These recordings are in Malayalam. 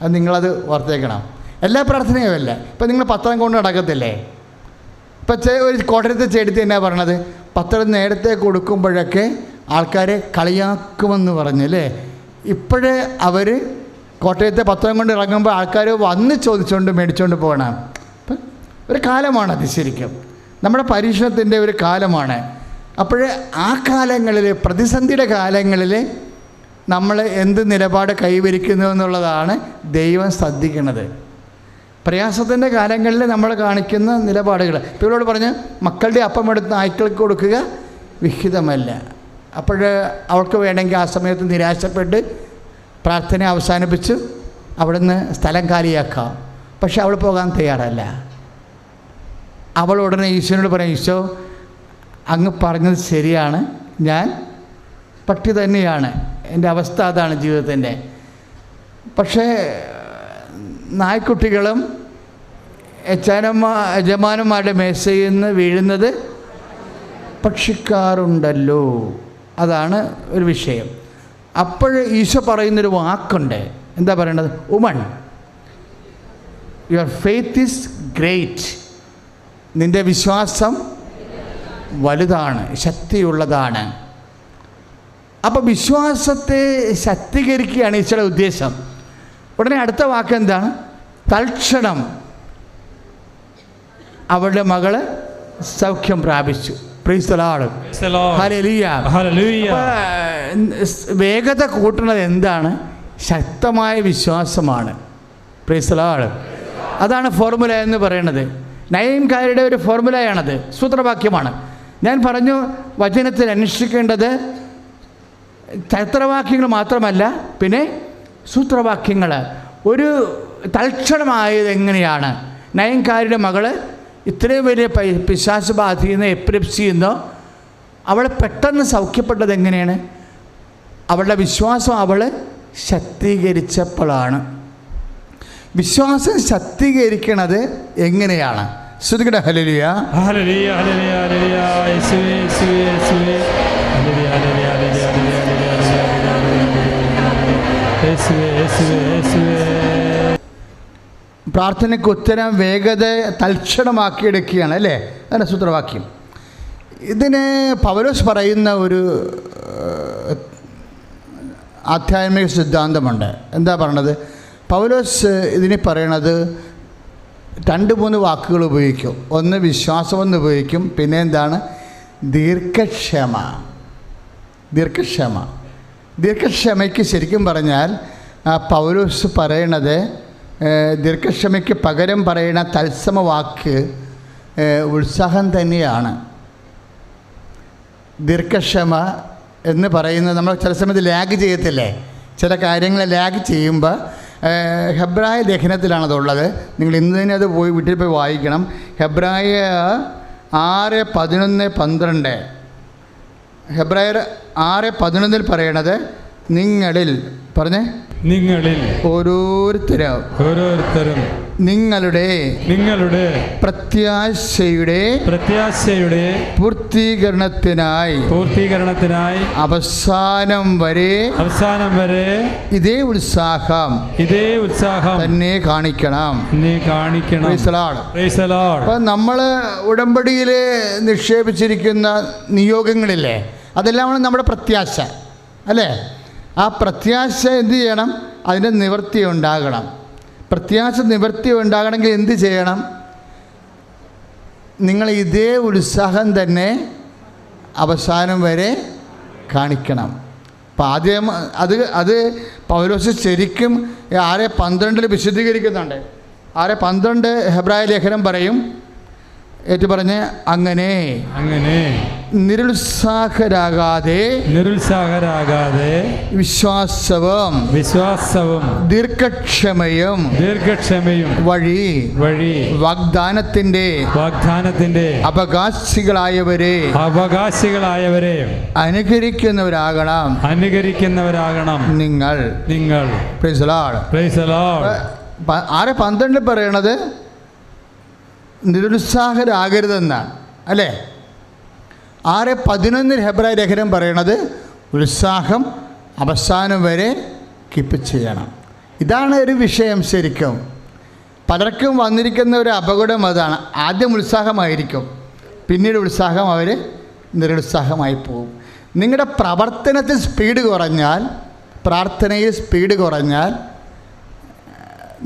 അത് നിങ്ങളത് ഓർത്തേക്കണം. എല്ലാ പ്രാർത്ഥനയും അല്ല. ഇപ്പം നിങ്ങൾ പത്രം കൊണ്ട് നടക്കത്തില്ലേ? ഇപ്പം ഒരു കോട്ടയത്തെ ചേട്ടത്തി എന്നാ പറയണത്, പത്രം നേരത്തെ കൊടുക്കുമ്പോഴൊക്കെ ആൾക്കാരെ കളിയാക്കുമെന്ന് പറഞ്ഞല്ലേ. ഇപ്പോഴേ അവർ കോട്ടയത്തെ പത്രം കൊണ്ട് ഇറങ്ങുമ്പോൾ ആൾക്കാർ വന്ന് ചോദിച്ചുകൊണ്ട് മേടിച്ചുകൊണ്ട് പോകണം. അപ്പം ഒരു കാലമാണത്, ശരിക്കും നമ്മുടെ പരീക്ഷണത്തിൻ്റെ ഒരു കാലമാണ്. അപ്പോൾ ആ കാലങ്ങളിൽ, പ്രതിസന്ധിയുടെ കാലങ്ങളിൽ നമ്മൾ എന്ത് നിലപാട് കൈവരിക്കുന്നു എന്നുള്ളതാണ് ദൈവം ശ്രദ്ധിക്കുന്നത്. പ്രയാസത്തിൻ്റെ കാലങ്ങളിൽ നമ്മൾ കാണിക്കുന്ന നിലപാടുകൾ. ഇപ്പോൾ ഇവരോട് പറഞ്ഞ് മക്കളുടെ അപ്പം എടുത്ത് നായ്ക്കൾക്ക് കൊടുക്കുക വിഹിതമല്ല. അപ്പോൾ അവൾക്ക് വേണമെങ്കിൽ ആ സമയത്ത് നിരാശപ്പെട്ട് പ്രാർത്ഥന അവസാനിപ്പിച്ച് അവിടുന്ന് സ്ഥലം കാലിയാക്കാം. പക്ഷെ അവൾ പോകാൻ തയ്യാറല്ല. അവൾ ഉടനെ ഈശോനോട് പറയും, ഈശോ അങ്ങ് പറഞ്ഞത് ശരിയാണ്, ഞാൻ പട്ടി തന്നെയാണ്, എൻ്റെ അവസ്ഥ അതാണ് ജീവിതത്തിൻ്റെ. പക്ഷേ നായ്ക്കുട്ടികളും യജമാനന്മാരുടെ മേശയിൽ നിന്ന് വീഴുന്നത് ഭക്ഷിക്കാറുണ്ടല്ലോ. അതാണ് ഒരു വിഷയം. അപ്പോൾ ഈശോ പറയുന്നൊരു വാക്കുണ്ട്. എന്താ പറയണത്? Woman, your faith is great. നിൻ്റെ വിശ്വാസം വലുതാണ്, ശക്തിയുള്ളതാണ്. അപ്പോൾ വിശ്വാസത്തെ ശക്തീകരിക്കുകയാണ് ഈശോയുടെ ഉദ്ദേശം. ഉടനെ അടുത്ത വാക്ക് എന്താണ്? തൽക്ഷണം അവളുടെ മകള് സൗഖ്യം പ്രാപിച്ചു. Praise the Lord. ഹല്ലേലൂയ. വേഗത കൂട്ടുന്നത് എന്താണ്? ശക്തമായ വിശ്വാസമാണ്. Praise the Lord. അതാണ് ഫോർമുല എന്ന് പറയുന്നത്. നയൻകാരുടെ ഒരു ഫോർമുലയാണത്, സൂത്രവാക്യമാണ്. ഞാൻ പറഞ്ഞു, വചനത്തിൽ അനുഷ്ഠിക്കേണ്ടത് ചരിത്രവാക്യങ്ങൾ മാത്രമല്ല, പിന്നെ സൂത്രവാക്യങ്ങൾ. ഒരു തൽക്ഷണമായത് എങ്ങനെയാണ്? നയൻകാരുടെ മകള് ഇത്രയും വലിയ പിശാച് ബാധിക്കുന്ന എപ്പിലെപ്സിയെന്നോ അവൾ പെട്ടെന്ന് സൗഖ്യപ്പെട്ടത് എങ്ങനെയാണ്? അവളുടെ വിശ്വാസം അവൾ ശക്തീകരിച്ചപ്പോഴാണ്. വിശ്വാസം ശക്തീകരിക്കണത് എങ്ങനെയാണ്? ശ്രുതികട ഹല്ലേലൂയ. ഹല്ലേലൂയ ഹല്ലേലൂയ ഹല്ലേലൂയ യേശുവേ യേശുവേ യേശുവേ ഹല്ലേലൂയ ഹല്ലേലൂയ യേശുവേ യേശുവേ യേശുവേ. പ്രാർത്ഥനയ്ക്ക് ഉത്തരം വേഗത തൽക്ഷണമാക്കിയെടുക്കുകയാണ്, അല്ലേ? അതാണ് സൂത്രവാക്യം. ഇതിന് പൗലോസ് പറയുന്ന ഒരു ആധ്യാത്മിക സിദ്ധാന്തമുണ്ട്. എന്താ പറയണത്? പൗലോസ് ഇതിന് പറയണത് 2-3 വാക്കുകൾ ഉപയോഗിക്കും. ഒന്ന് വിശ്വാസമെന്ന് ഉപയോഗിക്കും, പിന്നെ എന്താണ്? ദീർഘക്ഷമ. ദീർഘക്ഷമയ്ക്ക് ശരിക്കും പറഞ്ഞാൽ പൗലോസ് പറയണത്, ദീർഘക്ഷമയ്ക്ക് പകരം പറയുന്ന തത്സമ വാക്ക് ഉത്സാഹം തന്നെയാണ്. ദീർഘക്ഷമ എന്ന് പറയുന്നത് നമ്മൾ ചില സമയത്ത് ലാഗ് ചെയ്യത്തില്ലേ? ചില കാര്യങ്ങൾ ലാഗ് ചെയ്യുമ്പോൾ ഹെബ്രായ ലേഖനത്തിലാണതുള്ളത്. നിങ്ങൾ ഇന്ന് തന്നെ അത് പോയി വീട്ടിൽ പോയി വായിക്കണം. ഹെബ്രായ 6:11-12. ഹെബ്രായർ 6:11 പറയണത്, നിങ്ങളിൽ ഓരോരുത്തരും നിങ്ങളുടെ പ്രത്യാശയുടെ പൂർത്തീകരണത്തിനായി അവസാനം വരെ ഇതേ ഉത്സാഹം തന്നെ കാണിക്കണം. അപ്പം നമ്മൾ ഉടമ്പടിയിൽ നിക്ഷേപിച്ചിരിക്കുന്ന നിയോഗങ്ങളില്ലേ, അതെല്ലാം നമ്മുടെ പ്രത്യാശ, അല്ലേ? ആ പ്രത്യാശ എന്ത് ചെയ്യണം? അതിൻ്റെ നിവൃത്തി ഉണ്ടാകണം. പ്രത്യാശ നിവൃത്തി ഉണ്ടാകണമെങ്കിൽ എന്ത് ചെയ്യണം? നിങ്ങൾ ഇതേ ഉത്സാഹം തന്നെ അവസാനം വരെ കാണിക്കണം. അപ്പം ആദ്യം അത് പൗലോസ് ശരിക്കും 6:12 വിശദീകരിക്കുന്നുണ്ട്. 6:12 ഹെബ്രായ ലേഖനം പറയും, ഏറ്റു പറഞ്ഞ്, അങ്ങനെ നിരുത്സാഹരാകാതെ വിശ്വാസവും ദീർഘക്ഷമയും വഴി വാഗ്ദാനത്തിന്റെ അവകാശികളായവരെ അനുകരിക്കുന്നവരാകണം നിങ്ങൾ. Praise the Lord. 6:12 പറയണത് നിരുത്സാഹരാകരുതെന്നാണ്, അല്ലേ? 6:11 ഹെബ്രായ ലേഖനം പറയണത് ഉത്സാഹം അവസാനം വരെ കീപ്പ് ചെയ്യണം. ഇതാണ് ഒരു വിഷയം. ശരിക്കും പലർക്കും വന്നിരിക്കുന്ന ഒരു അപകടം അതാണ്. ആദ്യം ഉത്സാഹമായിരിക്കും, പിന്നീട് ഉത്സാഹം അവർ നിരുത്സാഹമായി പോകും. നിങ്ങളുടെ പ്രവർത്തനത്തിൽ സ്പീഡ് കുറഞ്ഞാൽ, പ്രാർത്ഥനയിൽ സ്പീഡ് കുറഞ്ഞാൽ,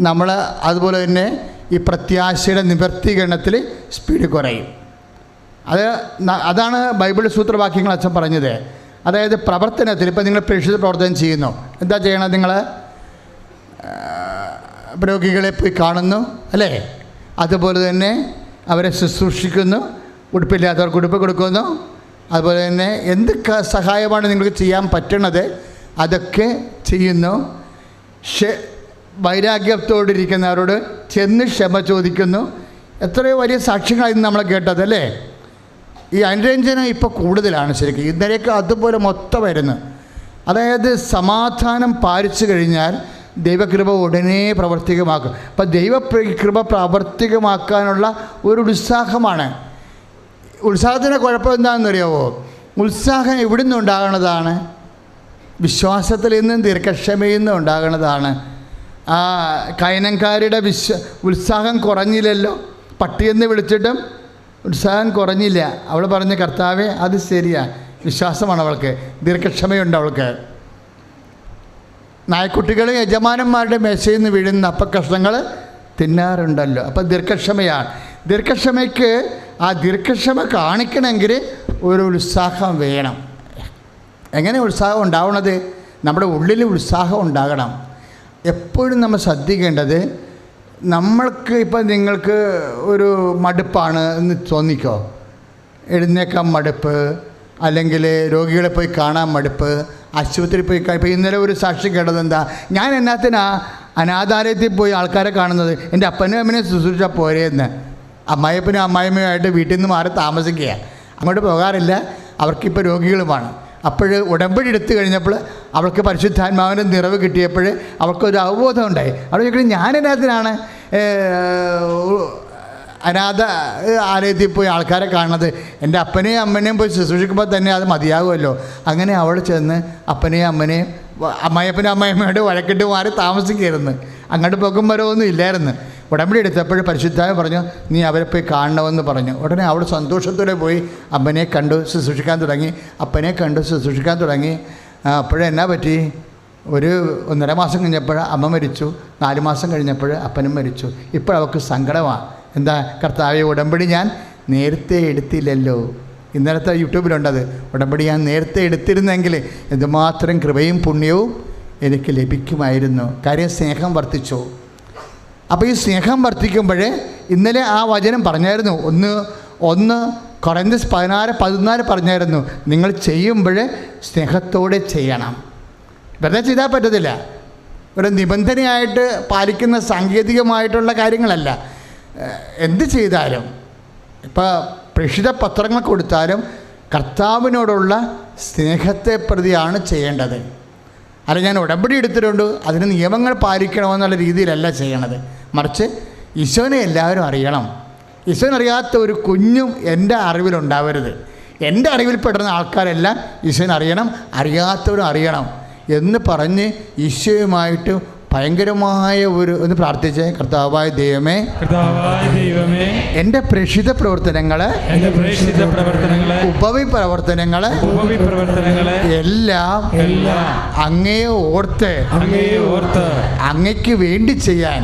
നമ്മൾ അതുപോലെ തന്നെ ഈ പ്രത്യാശയുടെ നിവർത്തീകരണത്തിൽ സ്പീഡ് കുറയും. അതാണ് ബൈബിൾ സൂത്രവാക്യങ്ങൾ അച്ഛൻ പറഞ്ഞത്. അതായത് പ്രവർത്തനത്തിൽ ഇപ്പോൾ നിങ്ങൾ പ്രേക്ഷിത പ്രവർത്തനം ചെയ്യുന്നു, എന്താ ചെയ്യണം? നിങ്ങൾ രോഗികളെ പോയി കാണുന്നു, അല്ലേ? അതുപോലെ തന്നെ അവരെ ശുശ്രൂഷിക്കുന്നു, ഉടുപ്പില്ലാത്തവർക്ക് ഉടുപ്പ് കൊടുക്കുന്നു. അതുപോലെ തന്നെ എന്ത് സഹായമാണ് നിങ്ങൾക്ക് ചെയ്യാൻ പറ്റണത് അതൊക്കെ ചെയ്യുന്നു. വൈരാഗ്യത്തോടിരിക്കുന്നവരോട് ചെന്ന് ക്ഷമ ചോദിക്കുന്നു. എത്രയോ വലിയ സാക്ഷ്യങ്ങളായിരുന്നു നമ്മൾ കേട്ടത്, അല്ലേ? ഈ അനുരഞ്ജനം ഇപ്പോൾ കൂടുതലാണ് ശരിക്കും. ഇന്നലെയൊക്കെ അതുപോലെ മൊത്തം വരുന്നു. അതായത് സമാധാനം പാലിച്ചു കഴിഞ്ഞാൽ ദൈവകൃപ ഉടനെ പ്രവർത്തികമാക്കും. അപ്പം ദൈവകൃപ പ്രാവർത്തികമാക്കാനുള്ള ഒരു ഉത്സാഹമാണ്. ഉത്സാഹത്തിൻ്റെ കുഴപ്പം എന്താണെന്നറിയാവോ? ഉത്സാഹം എവിടെ നിന്ന് ഉണ്ടാകുന്നതാണ്? വിശ്വാസത്തിൽ നിന്നും ദീർഘക്ഷമയിൽ നിന്നും ഉണ്ടാകുന്നതാണ്. ആ കൈനങ്കാരുടെ ഉത്സാഹം കുറഞ്ഞില്ലല്ലോ. പട്ടിയെന്ന് വിളിച്ചിട്ടും ഉത്സാഹം കുറഞ്ഞില്ല. അവൾ പറഞ്ഞ കർത്താവേ അത് ശരിയാ, വിശ്വാസമാണ് അവൾക്ക്, ദീർഘക്ഷമയുണ്ട് അവൾക്ക്. നായ്ക്കുട്ടികൾ യജമാനന്മാരുടെ മേശയിൽ നിന്ന് വീഴുന്ന അപ്പക്കഷ്ണങ്ങൾ തിന്നാറുണ്ടല്ലോ. അപ്പം ദീർഘക്ഷമയാണ്. ദീർഘക്ഷമയ്ക്ക് ആ ദീർഘക്ഷമ കാണിക്കണമെങ്കിൽ ഒരു ഉത്സാഹം വേണം. എങ്ങനെ ഉത്സാഹം ഉണ്ടാവണത്? നമ്മുടെ ഉള്ളിൽ ഉത്സാഹം ഉണ്ടാകണം. എപ്പോഴും നമ്മൾ ശ്രദ്ധിക്കേണ്ടത്, നമ്മൾക്ക് ഇപ്പം നിങ്ങൾക്ക് ഒരു മടുപ്പാണ് എന്ന് തോന്നിക്കോ, എഴുന്നേക്കാൻ മടുപ്പ്, അല്ലെങ്കിൽ രോഗികളെ പോയി കാണാൻ മടുപ്പ്, ആശുപത്രിയിൽ പോയി. ഇപ്പോൾ ഇന്നലെ ഒരു സാക്ഷ്യം കേട്ടത് എന്താ, ഞാൻ എന്നാത്തിനാ അനാഥാലയത്തിൽ പോയി ആൾക്കാരെ കാണുന്നത്, എൻ്റെ അപ്പനും അമ്മനെ ശുശ്രൂഷിച്ചാൽ പോരെയെന്ന്. അമ്മായിപ്പനും അമ്മായിമ്മയുമായിട്ട് വീട്ടിൽ നിന്ന് മാറി താമസിക്കുക, അങ്ങോട്ട് പോകാറില്ല. അവർക്കിപ്പോൾ രോഗികളുമാണ്. അപ്പോൾ ഉടമ്പടി എടുത്തു കഴിഞ്ഞപ്പോൾ അവൾക്ക് പരിശുദ്ധാത്മാവിൻ്റെ നിറവ് കിട്ടിയപ്പോൾ അവൾക്കൊരു അവബോധം ഉണ്ടായി. അവിടെ ചോദിക്കുന്നത്, ഞാൻ എന്നാത്തിനാണ് അനാഥ ആലയത്തിൽ പോയി ആൾക്കാരെ കാണുന്നത്, എൻ്റെ അപ്പനെയും അമ്മനെയും പോയി ശുശ്രൂഷിക്കുമ്പോൾ തന്നെ അത് മതിയാകുമല്ലോ. അങ്ങനെ അവൾ ചെന്ന് അപ്പനെയും അമ്മനെയും അമ്മായിപ്പനും അമ്മായിമ്മയോട് വഴക്കിട്ട് മാറി താമസിക്കുകയായിരുന്നു. അങ്ങോട്ട് പോക്കും വരവൊന്നും ഇല്ലായിരുന്നു. ഉടമ്പടി എടുത്തപ്പോൾ പരിശുദ്ധാത്മാവ് പറഞ്ഞു, നീ അവരെ പോയി കാണണമെന്ന് പറഞ്ഞു. ഉടനെ അവൾ സന്തോഷത്തോടെ പോയി അമ്മനെ കണ്ടു, ശുശ്രൂഷിക്കാൻ തുടങ്ങി, അപ്പനെ കണ്ടു, ശുശ്രൂഷിക്കാൻ തുടങ്ങി. അപ്പോഴെന്നാ പറ്റി? 1.5 മാസം കഴിഞ്ഞപ്പോൾ അമ്മ മരിച്ചു, 4 മാസം കഴിഞ്ഞപ്പോൾ അപ്പനും മരിച്ചു. ഇപ്പോൾ അവൾക്ക് സങ്കടമാണ്. എന്താ? കർത്താവേ, ഉടമ്പടി ഞാൻ നേരത്തെ എടുത്തില്ലല്ലോ. ഇന്നലത്തെ യൂട്യൂബിലുണ്ടത്. ഉടമ്പടി ഞാൻ നേരത്തെ എടുത്തിരുന്നെങ്കിൽ എന്തുമാത്രം കൃപയും പുണ്യവും എനിക്ക് ലഭിക്കുമായിരുന്നു. കാര്യം സ്നേഹം വർദ്ധിച്ചു. അപ്പോൾ ഈ സ്നേഹം വർദ്ധിക്കുമ്പോൾ ഇന്നലെ ആ വചനം പറഞ്ഞായിരുന്നു, 1 കൊറിന്ത്യർ 16:14 പറഞ്ഞായിരുന്നു, നിങ്ങൾ ചെയ്യുമ്പോൾ സ്നേഹത്തോടെ ചെയ്യണം. വെറുതെ ചെയ്താൽ പറ്റത്തില്ല. ഒരു നിബന്ധനയായിട്ട് പാലിക്കുന്ന സാങ്കേതികമായിട്ടുള്ള കാര്യങ്ങളല്ല. എന്ത് ചെയ്താലും, ഇപ്പോൾ പ്രേക്ഷിത പത്രങ്ങൾ കൊടുത്താലും കർത്താവിനോടുള്ള സ്നേഹത്തെ പ്രതിയാണ് ചെയ്യേണ്ടത്. അല്ല, ഞാൻ ഉടമ്പടി എടുത്തിട്ടുണ്ട് അതിന് നിയമങ്ങൾ പാലിക്കണമെന്നുള്ള രീതിയിലല്ല ചെയ്യണത്. മറിച്ച് ഈശോനെ എല്ലാവരും അറിയണം. ഈശോനെ അറിയാത്ത ഒരു കുഞ്ഞും എൻ്റെ അറിവിലുണ്ടാവരുത്. എൻ്റെ അറിവിൽപ്പെടുന്ന ആൾക്കാരെല്ലാം ഈശോനെ അറിയണം, അറിയാത്തവരും അറിയണം എന്ന് പറഞ്ഞ് ഈശോയുമായിട്ട് ഭയങ്കരമായ ഒന്ന് പ്രാർത്ഥിച്ച്, കർത്താവായ ദൈവമേ, എൻ്റെ പ്രേക്ഷിത പ്രവർത്തനങ്ങൾ, ഉപവി പ്രവർത്തനങ്ങൾ എല്ലാം അങ്ങയെ ഓർത്ത് അങ്ങയ്ക്ക് വേണ്ടി ചെയ്യാൻ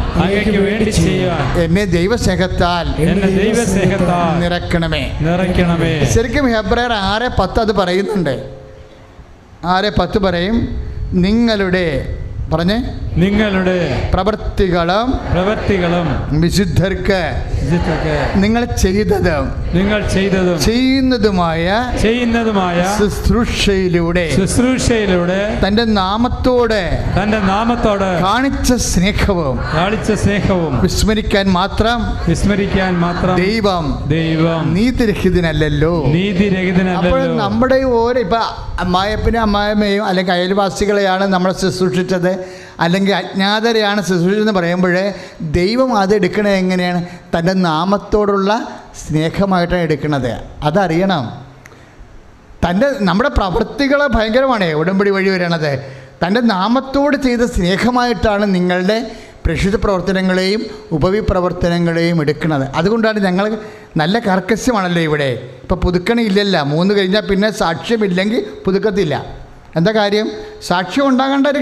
എന്നെ ദൈവസ്നേഹത്താൽ നിറയ്ക്കണമേ. ശരിക്കും ഹെബ്രായർ 6:10 അത് പറയുന്നുണ്ട്. 6:10 പറയും, നിങ്ങളുടെ പ്രവൃത്തികളും വിശുദ്ധർക്ക് നിങ്ങൾ ചെയ്തതും ചെയ്യുന്നതുമായ ശുശ്രൂഷയിലൂടെ തന്റെ നാമത്തോടെ കാണിച്ച സ്നേഹവും വിസ്മരിക്കാൻ മാത്രം ദൈവം നീതിരഹിതനല്ലല്ലോ. അപ്പോൾ നമ്മുടെ ഓരോ ഇപ്പൊ അമ്മായപ്പനും അമ്മായമ്മയും അല്ലെങ്കിൽ അയൽവാസികളെയാണ് നമ്മൾ ശുശ്രൂഷിച്ചത്, അല്ലെങ്കിൽ അജ്ഞാതരെയാണ് ശുശ്രൂഷിച്ചതെന്ന് പറയുമ്പോൾ ദൈവം അത് എടുക്കണത് എങ്ങനെയാണ്? തൻ്റെ നാമത്തോടുള്ള സ്നേഹമായിട്ടാണ് എടുക്കുന്നത്. അതറിയണം. നമ്മുടെ പ്രവൃത്തികൾ ഭയങ്കരമാണ് ഉടമ്പടി വഴി വരണത്. തൻ്റെ നാമത്തോട് ചെയ്ത സ്നേഹമായിട്ടാണ് നിങ്ങളുടെ പ്രേക്ഷിത പ്രവർത്തനങ്ങളെയും ഉപവിപ്രവർത്തനങ്ങളെയും എടുക്കുന്നത്. അതുകൊണ്ടാണ് ഞങ്ങൾ നല്ല കർക്കശ്യമാണല്ലോ ഇവിടെ. ഇപ്പോൾ പുതുക്കണില്ലല്ല, 3 കഴിഞ്ഞാൽ പിന്നെ സാക്ഷ്യമില്ലെങ്കിൽ പുതുക്കത്തില്ല. എന്താ കാര്യം? സാക്ഷ്യം ഉണ്ടാകേണ്ട ഒരു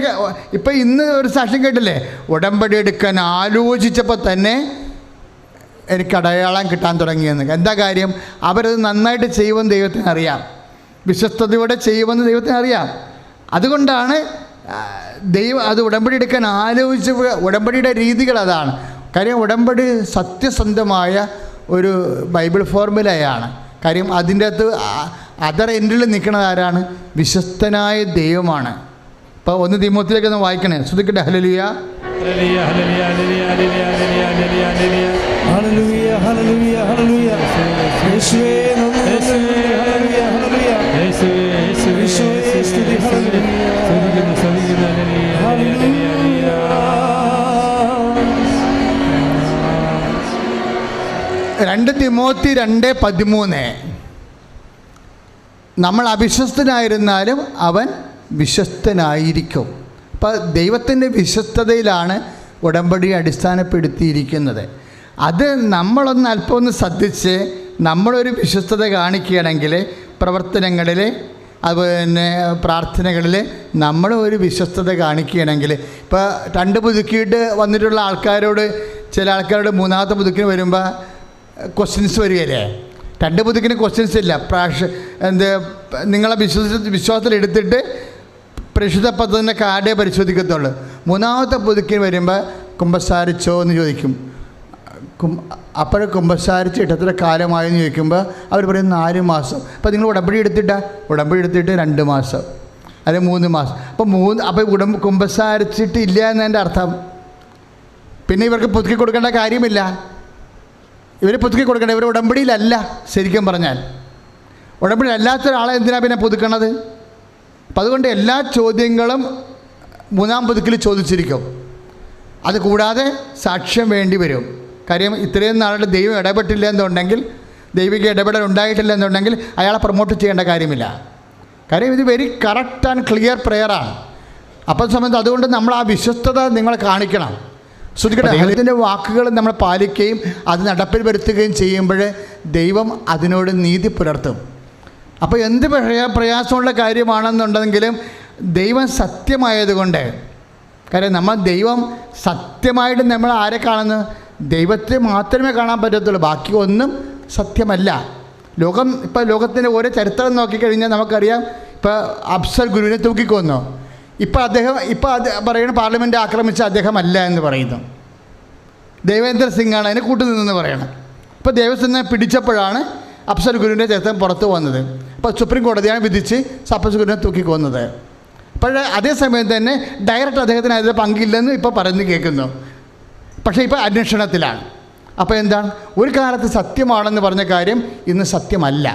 ഇപ്പം ഇന്ന് ഒരു സാക്ഷ്യം കേട്ടില്ലേ, ഉടമ്പടി എടുക്കാൻ ആലോചിച്ചപ്പോൾ തന്നെ എനിക്ക് അടയാളം കിട്ടാൻ തുടങ്ങിയെന്ന്. എന്താ കാര്യം? അവരത് നന്നായിട്ട് ചെയ്യുമെന്ന് ദൈവത്തിന് അറിയാം, വിശ്വസ്തയോടെ ചെയ്യുമെന്ന് ദൈവത്തിന് അറിയാം. അതുകൊണ്ടാണ് ദൈവം അത് ഉടമ്പടി എടുക്കാൻ ആലോചിച്ച്. ഉടമ്പടിയുടെ രീതികൾ അതാണ്. കാര്യം ഉടമ്പടി സത്യസന്ധമായ ഒരു ബൈബിൾ ഫോർമുലയാണ്. കാര്യം അതിൻ്റെ അകത്ത് അതർ എൻഡിൽ നിൽക്കുന്നത് ആരാണ്? വിശ്വസ്തനായ ദൈവമാണ്. ഇപ്പോൾ 1 തീമോത്തിയിലേക്ക് ഒന്ന് വായിക്കണേ, ശ്രദ്ധിക്കട്ടെ. ഹല്ലേലൂയ ഹല്ലേലൂയ ഹല്ലേലൂയ ഹല്ലേലൂയ ഹല്ലേലൂയ ഹല്ലേലൂയ ഹല്ലേലൂയ ഹല്ലേലൂയ യേശുവേ നന്ദി, ഹല്ലേലൂയ ഹല്ലേലൂയ യേശുവേ യേശുവേ സ്തുതി, ഹല്ലേലൂയ സ്തുതിക്കുന്നു ഹല്ലേലൂയ. 2 തിമോത്തി 2:13 നമ്മൾ അവിശ്വസ്തനായിരുന്നാലും അവൻ വിശ്വസ്തനായിരിക്കും. അപ്പോൾ ദൈവത്തിൻ്റെ വിശ്വസ്തതയിലാണ് ഉടമ്പടി അടിസ്ഥാനപ്പെടുത്തിയിരിക്കുന്നത്. അത് നമ്മളൊന്ന് അല്പമൊന്ന് ശ്രദ്ധിച്ച് നമ്മളൊരു വിശ്വസ്തത കാണിക്കുകയാണെങ്കിൽ പ്രവർത്തനങ്ങളിൽ, അതുപോലെ തന്നെ പ്രാർത്ഥനകളിൽ നമ്മൾ ഒരു വിശ്വസ്തത കാണിക്കുകയാണെങ്കിൽ, ഇപ്പോൾ 2 പുതുക്കിയിട്ട് വന്നിട്ടുള്ള ആൾക്കാരോട്, ചില ആൾക്കാരോട് 3ാമത്തെ പുതുക്കിന് വരുമ്പോൾ ക്വസ്റ്റ്യൻസ് വരികയല്ലേ. 2 പുതുക്കിന് ക്വസ്റ്റ്യൻസ് ഇല്ല. നിങ്ങളെ വിശ്വാസത്തിലെടുത്തിട്ട് പ്രേക്ഷിത പദ്ധതിൻ്റെ കാർഡേ പരിശോധിക്കത്തുള്ളൂ. 3ാമത്തെ പുതുക്കിന് വരുമ്പോൾ കുമ്പസാരിച്ചോ എന്ന് ചോദിക്കും. അപ്പോൾ കുമ്പസാരിച്ചിട്ട് എത്ര കാലമായെന്ന് ചോദിക്കുമ്പോൾ അവർ പറയും 4 മാസം. അപ്പോൾ നിങ്ങൾ ഉടമ്പടി എടുത്തിട്ട് 2 മാസം അല്ലെങ്കിൽ 3 മാസം. അപ്പോൾ കുമ്പസാരിച്ചിട്ട് ഇല്ല എന്നതിൻ്റെ അർത്ഥം പിന്നെ ഇവർക്ക് പുതുക്കി കൊടുക്കേണ്ട കാര്യമില്ല. ഇവർ പുതുക്കി കൊടുക്കേണ്ട, ഇവർ ഉടമ്പടിയിലല്ല. ശരിക്കും പറഞ്ഞാൽ ഉടമ്പടി അല്ലാത്ത ഒരാളെ എന്തിനാണ് പിന്നെ പുതുക്കണത്? അപ്പം അതുകൊണ്ട് എല്ലാ ചോദ്യങ്ങളും 3ാം പുതുക്കിൽ ചോദിച്ചിരിക്കും. അതുകൂടാതെ സാക്ഷ്യം വേണ്ടി വരും. കാര്യം ഇത്രയും നാളുടെ ദൈവം ഇടപെട്ടില്ല എന്നുണ്ടെങ്കിൽ, ദൈവിക ഇടപെടൽ ഉണ്ടായിട്ടില്ല എന്നുണ്ടെങ്കിൽ അയാളെ പ്രൊമോട്ട് ചെയ്യേണ്ട കാര്യമില്ല. കാര്യം ഇത് വെരി കറക്റ്റ് ആൻഡ് ക്ലിയർ പ്രെയറാണ്. അപ്പം സംബന്ധിച്ച് അതുകൊണ്ട് നമ്മൾ ആ വിശ്വസ്തത നിങ്ങൾ കാണിക്കണം. ശ്രദ്ധിക്കട്ടെ, ദൈവത്തിൻ്റെ വാക്കുകൾ നമ്മൾ പാലിക്കുകയും അത് നടപ്പിൽ വരുത്തുകയും ചെയ്യുമ്പോൾ ദൈവം അതിനോട് നീതി പുലർത്തും. അപ്പോൾ എന്ത് പ്രയാസമുള്ള കാര്യമാണെന്നുണ്ടെങ്കിലും ദൈവം സത്യമായതുകൊണ്ട്, കാര്യം ദൈവം സത്യമായിട്ട് നമ്മൾ ആരെ കാണുന്നു? ദൈവത്തെ മാത്രമേ കാണാൻ പറ്റത്തുള്ളൂ. ബാക്കി ഒന്നും സത്യമല്ല. ഇപ്പോൾ ലോകത്തിൻ്റെ ഓരോ ചരിത്രം നോക്കിക്കഴിഞ്ഞാൽ നമുക്കറിയാം. ഇപ്പോൾ അഫ്സൽ ഗുരുവിനെ തൂക്കിക്കൊന്നു. ഇപ്പോൾ പറയുന്ന പാർലമെൻറ്റ് ആക്രമിച്ച അദ്ദേഹമല്ല എന്ന് പറയുന്നു. ദേവേന്ദ്ര സിംഗാണ് അതിനെ കൂട്ടുനിന്നെന്ന് പറയണം. ഇപ്പോൾ ദേവസിംഗിനെ പിടിച്ചപ്പോഴാണ് അഫ്സൽ ഗുരുവിൻ്റെ ചരിത്രം പുറത്തു വന്നത്. അപ്പോൾ സുപ്രീം കോടതിയാണ് വിധിച്ച് അഫ്സൽ ഗുരുവിനെ തൂക്കിക്കൊന്നത്. അപ്പോൾ അതേസമയം തന്നെ ഡയറക്റ്റ് അദ്ദേഹത്തിന് അതിൽ പങ്കില്ലെന്ന് ഇപ്പോൾ പറഞ്ഞു കേൾക്കുന്നു. പക്ഷേ ഇപ്പോൾ അന്വേഷണത്തിലാണ്. അപ്പോൾ എന്താണ്? ഒരു കാലത്ത് സത്യമാണെന്ന് പറഞ്ഞ കാര്യം ഇന്ന് സത്യമല്ല.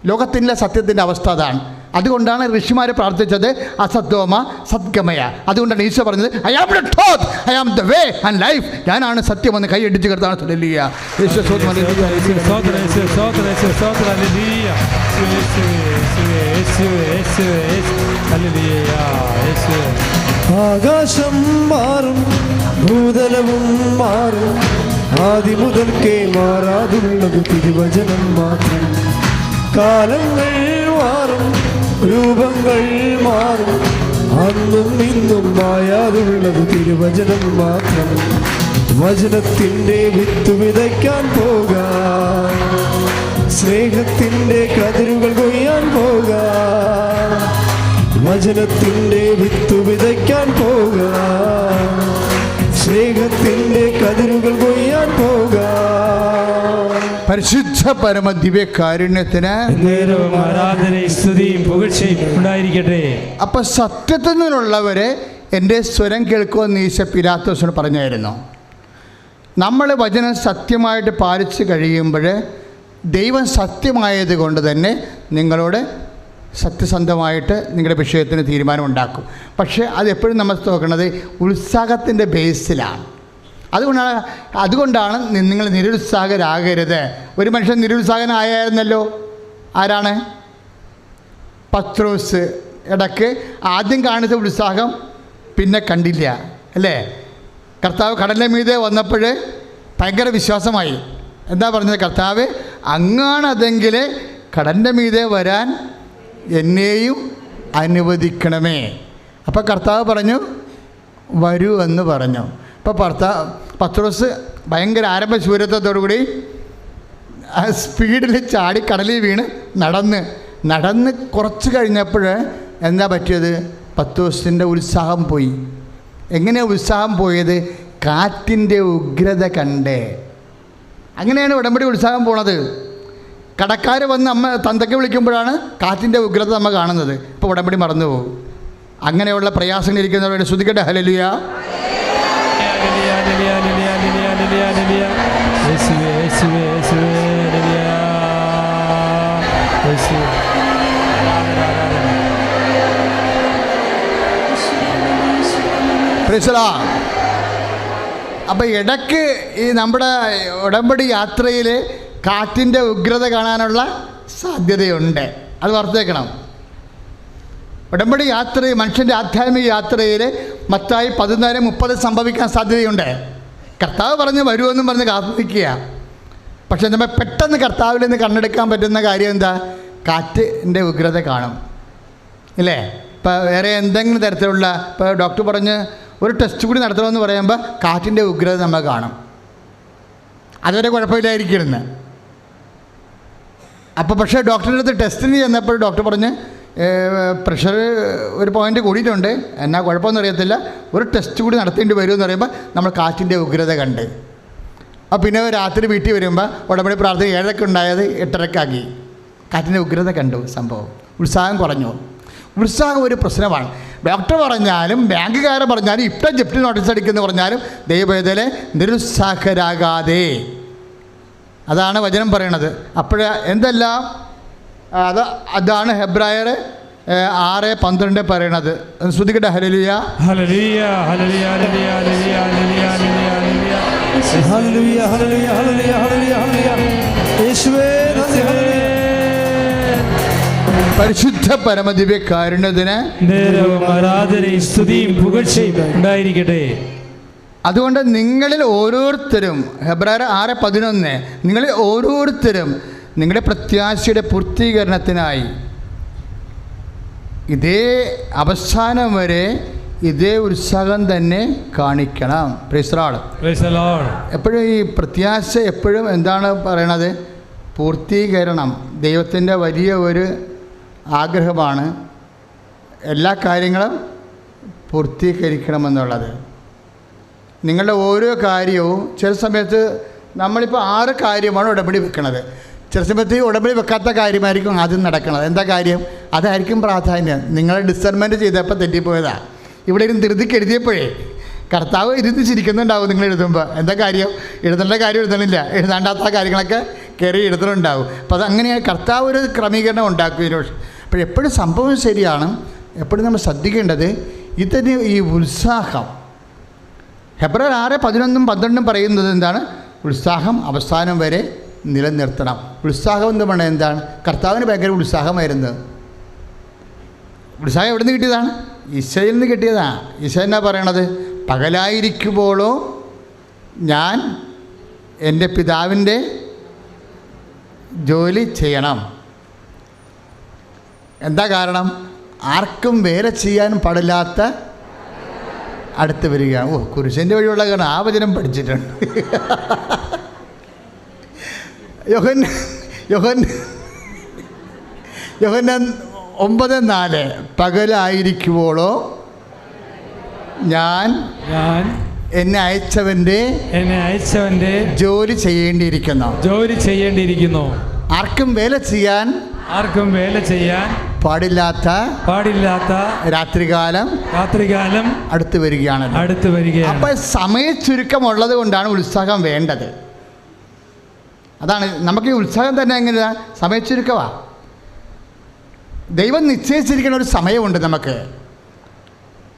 ലോകത്തിൻ്റെ സത്യത്തിൻ്റെ അവസ്ഥ അതാണ്. അതുകൊണ്ടാണ് ഋഷിമാർ പ്രാർത്ഥിച്ചത് അസദ്ഗമ സദ്ഗമയ. അതുകൊണ്ടാണ് ഈശോ പറഞ്ഞത് I am the truth, I am the way and life. ഞാനാണ് സത്യമെന്ന് കൈയടിച്ച് കിടത്താണ്. ആകാശം മാറും, ഭൂതലവും മാറും, ആദി മുതൽക്കേ മാറാതുള്ളത് തിരുവചനം മാത്രം. കാലങ്ങൾ മാറും, രൂപങ്ങൾ മാറും, അന്നും ഇന്നും മായാതുള്ളത് തിരുവചനം മാത്രം. വചനത്തിൻ്റെ വിത്ത് വിതയ്ക്കാൻ പോകാം, സ്നേഹത്തിൻ്റെ കതിരുകൾ കൊയ്യാൻ പോകാം. വചനത്തിൻ്റെ വിത്ത് വിതയ്ക്കാൻ പോകാം, സ്നേഹത്തിൻ്റെ കതിരുകൾ കൊയ്യാൻ പോകാം. പരിശുദ്ധ പരമ ദിവ്യകാരുണ്യത്തിന് ആരാധനയും സ്തുതിയും പുകഴ്ചയും ഉണ്ടായിരിക്കട്ടെ. അപ്പം സത്യത്തിൽ നിന്നുള്ളവരെ എൻ്റെ സ്വരം കേൾക്കുമെന്ന് ഈശോ പിലാത്തോസിനോട് പറഞ്ഞായിരുന്നു. നമ്മൾ വചനം സത്യമായിട്ട് പാലിച്ച് കഴിയുമ്പോൾ ദൈവം സത്യമായത് കൊണ്ട് തന്നെ നിങ്ങളോട് സത്യസന്ധമായിട്ട് നിങ്ങളുടെ വിഷയത്തിന് തീരുമാനമുണ്ടാക്കും. പക്ഷേ അതെപ്പോഴും നമ്മൾ നോക്കുന്നത് ഉത്സാഹത്തിൻ്റെ ബേസിലാണ്. അതുകൊണ്ടാണ് നിങ്ങൾ നിരുത്സാഹരാകരുത്. ഒരു മനുഷ്യൻ നിരുത്സാഹനായിരുന്നല്ലോ. ആരാണ്? പത്രോസ് ഇടയ്ക്ക് ആദ്യം കാണിച്ച ഉത്സാഹം പിന്നെ കണ്ടില്ല അല്ലേ? കർത്താവ് കടലിൻ്റെ മീതെ വന്നപ്പോൾ ഭയങ്കര വിശ്വാസമായി. എന്താ പറഞ്ഞത്? കർത്താവ് അങ്ങാണതെങ്കിൽ കടലിൻ്റെ മീതെ വരാൻ എന്നെയും അനുവദിക്കണമേ. അപ്പോൾ കർത്താവ് പറഞ്ഞു വരൂ എന്ന് പറഞ്ഞു. അപ്പോൾ പത്രോസ് ഭയങ്കര ആരംഭശൂരത്വത്തോടുകൂടി സ്പീഡിൽ ചാടി കടലിൽ വീണ് നടന്ന് കുറച്ച് കഴിഞ്ഞപ്പോൾ എന്താ പറ്റിയത്? പത്രോസിൻ്റെ ഉത്സാഹം പോയി. എങ്ങനെയാണ് ഉത്സാഹം പോയത്? കാറ്റിൻ്റെ ഉഗ്രത കണ്ടേ. അങ്ങനെയാണ് ഉടമ്പടി ഉത്സാഹം പോണത്. കടക്കാർ വന്ന് തന്തയ്ക്ക് വിളിക്കുമ്പോഴാണ് കാറ്റിൻ്റെ ഉഗ്രത നമ്മൾ കാണുന്നത്. ഇപ്പോൾ ഉടമ്പടി മറന്നു പോകും. അങ്ങനെയുള്ള പ്രയാസങ്ങൾ ഇരിക്കുന്നവരുടെ ശ്രുതിക്കട്ടെ ഹല്ലേലൂയ. അപ്പം ഇടയ്ക്ക് ഈ നമ്മുടെ ഉടമ്പടി യാത്രയിൽ കാറ്റിൻ്റെ ഉഗ്രത കാണാനുള്ള സാധ്യതയുണ്ട്. അത് ഓർത്തേക്കണം. ഉടമ്പടി യാത്രയിൽ മനുഷ്യൻ്റെ ആധ്യാത്മിക യാത്രയിൽ മത്തായി 14:30 സംഭവിക്കാൻ സാധ്യതയുണ്ട്. കർത്താവ് പറഞ്ഞ് വരുമെന്നും പറഞ്ഞ് കാത്തിരിക്കുക. പക്ഷെ നമ്മൾ പെട്ടെന്ന് കർത്താവിൽ നിന്ന് കണ്ണെടുക്കാൻ പറ്റുന്ന കാര്യം എന്താ? കാറ്റിൻ്റെ ഉഗ്രത കാണും ഇല്ലേ? ഇപ്പോൾ വേറെ എന്തെങ്കിലും തരത്തിലുള്ള ഇപ്പോൾ ഡോക്ടർ പറഞ്ഞ് ഒരു ടെസ്റ്റ് കൂടി നടത്തണമെന്ന് പറയുമ്പോൾ കാറ്റിൻ്റെ ഉഗ്രത നമ്മൾ കാണും. അതുവരെ കുഴപ്പമില്ലായിരിക്കുന്നു. അപ്പോൾ പക്ഷേ ഡോക്ടറുടെ അടുത്ത് ടെസ്റ്റിന് ചെന്നപ്പോൾ ഡോക്ടർ പറഞ്ഞ് പ്രഷർ ഒരു പോയിൻ്റ് കൂടിയിട്ടുണ്ട്, എന്നാ കുഴപ്പമൊന്നും അറിയത്തില്ല, ഒരു ടെസ്റ്റ് കൂടി നടത്തേണ്ടി വരുമെന്ന് പറയുമ്പോൾ നമ്മൾ കാറ്റിൻ്റെ ഉഗ്രത കണ്ട്. അപ്പോൾ പിന്നെ രാത്രി വീട്ടിൽ വരുമ്പോൾ ഉടമ്പടി പ്രാർത്ഥന 7:00 ഉണ്ടായത് 8:30 കാറ്റിൻ്റെ ഉഗ്രത കണ്ടു. സംഭവം ഉത്സാഹം കുറഞ്ഞു. ഉത്സാഹം ഒരു പ്രശ്നമാണ്. ഡോക്ടർ പറഞ്ഞാലും ബാങ്കുകാരൻ പറഞ്ഞാലും ഇപ്പം ജപ്തി നോട്ടീസ് അടിക്കുമെന്ന് പറഞ്ഞാലും ദൈവവേദനയിലെ നിരുത്സാഹരാകാതെ, അതാണ് വചനം പറയണത്. അപ്പോൾ എന്തെല്ലാം അതാണ് ഹെബ്രായർ 6:12 പറയണത്. ശ്രുതിക്കട്ടെ ഹല്ലേലൂയ. ഹല്ലേലൂയ ഹല്ലേലൂയ ഹല്ലേലൂയ ഹല്ലേലൂയ ഹല്ലേലൂയ ഹല്ലേലൂയ ഹല്ലേലൂയ ഹല്ലേലൂയ യേശുവേ നന്ദി. ഹല്ലേലൂയ. പരിശുദ്ധ പരമദിവ്യ കാരുണ്യത്തിന് നേരവും ആരാധനയും സ്തുതിയും പുകഴ്ചയും ഉണ്ടായിരിക്കട്ടെ. അതുകൊണ്ട് നിങ്ങളിൽ ഓരോരുത്തരും, ഹെബ്രായർ 6:11, നിങ്ങളിൽ ഓരോരുത്തരും നിങ്ങളുടെ പ്രത്യാശയുടെ പൂർത്തീകരണത്തിനായി ഇതേ അവസാനം വരെ ഇതേ ഉത്സാഹം തന്നെ കാണിക്കണം. Praise the Lord. എപ്പോഴും ഈ പ്രത്യാശ എപ്പോഴും എന്താണ് പറയണത്? പൂർത്തീകരണം. ദൈവത്തിൻ്റെ വലിയ ഒരു ആഗ്രഹമാണ് എല്ലാ കാര്യങ്ങളും പൂർത്തീകരിക്കണമെന്നുള്ളത്. നിങ്ങളുടെ ഓരോ കാര്യവും ചില സമയത്ത് നമ്മളിപ്പോൾ 6 കാര്യമാണ് ഉടമ്പടി വെക്കണത്. ചില സമയത്ത് ഉടമ്പടി വെക്കാത്ത കാര്യമായിരിക്കും ആദ്യം നടക്കുന്നത്. എന്താ കാര്യം? അതായിരിക്കും പ്രാധാന്യം. നിങ്ങൾ ഡിസർമെൻറ്റ് ചെയ്തപ്പോൾ തെറ്റിപ്പോയതാണ്. ഇവിടെ ഇരുന്ന് ധൃതിക്ക് എഴുതിയപ്പോഴേ കർത്താവ് ഇരുന്ന് ചിരിക്കുന്നുണ്ടാവും നിങ്ങൾ എഴുതുമ്പോൾ. എന്താ കാര്യം? എഴുതേണ്ട കാര്യം എഴുതണില്ല, എഴുതാണ്ടാത്ത കാര്യങ്ങളൊക്കെ കയറി എഴുതുന്നുണ്ടാവും. അപ്പോൾ അതങ്ങനെയാണ് കർത്താവ് ഒരു ക്രമീകരണം ഉണ്ടാക്കും. അപ്പോൾ എപ്പോഴും സംഭവം ശരിയാണ്. എപ്പോഴും നമ്മൾ ശ്രദ്ധിക്കേണ്ടത് ഇതിന് ഈ ഉത്സാഹം. ഹെബ്രായർ 6:11-12 പറയുന്നത് എന്താണ്? ഉത്സാഹം അവസാനം വരെ നിലനിർത്തണം. ഉത്സാഹം എന്ന് പറഞ്ഞാൽ എന്താണ്? കർത്താവിന് ഭയങ്കര ഉത്സാഹമായിരുന്നു. ഉത്സാഹം എവിടെ നിന്ന് കിട്ടിയതാണ്? ഈശോയിൽ നിന്ന് കിട്ടിയതാണ്. ഈശോ എന്നാ പറയണത്? പകലായിരിക്കുമ്പോഴോ ഞാൻ എൻ്റെ പിതാവിൻ്റെ ജോലി ചെയ്യണം. എന്താ കാരണം? ആർക്കും വേറെ ചെയ്യാൻ പാടില്ലാത്ത അടുത്ത് വരിക. കുരിശൻ്റെ വഴിയുള്ള കാരണം ആ വചനം പഠിച്ചിട്ടുണ്ട്. യോഹന്നാൻ 9:4 പകലായിരിക്കുമ്പോഴോ ഞാൻ എന്നെ അയച്ചവൻ്റെ ജോലി ചെയ്യേണ്ടിയിരിക്കുന്നു. ആർക്കും വേല ചെയ്യാൻ പാടില്ലാത്ത രാത്രികാലം അടുത്ത് വരികയാണ്. അപ്പോൾ സമയ ചുരുക്കമുള്ളത് കൊണ്ടാണ് ഉത്സാഹം വേണ്ടത്. അതാണ് നമുക്ക് ഈ ഉത്സാഹം തന്നെ എങ്ങനെയാണ്? സമയ ചുരുക്കമാണ്. ദൈവം നിശ്ചയിച്ചിരിക്കുന്ന ഒരു സമയമുണ്ട് നമുക്ക്.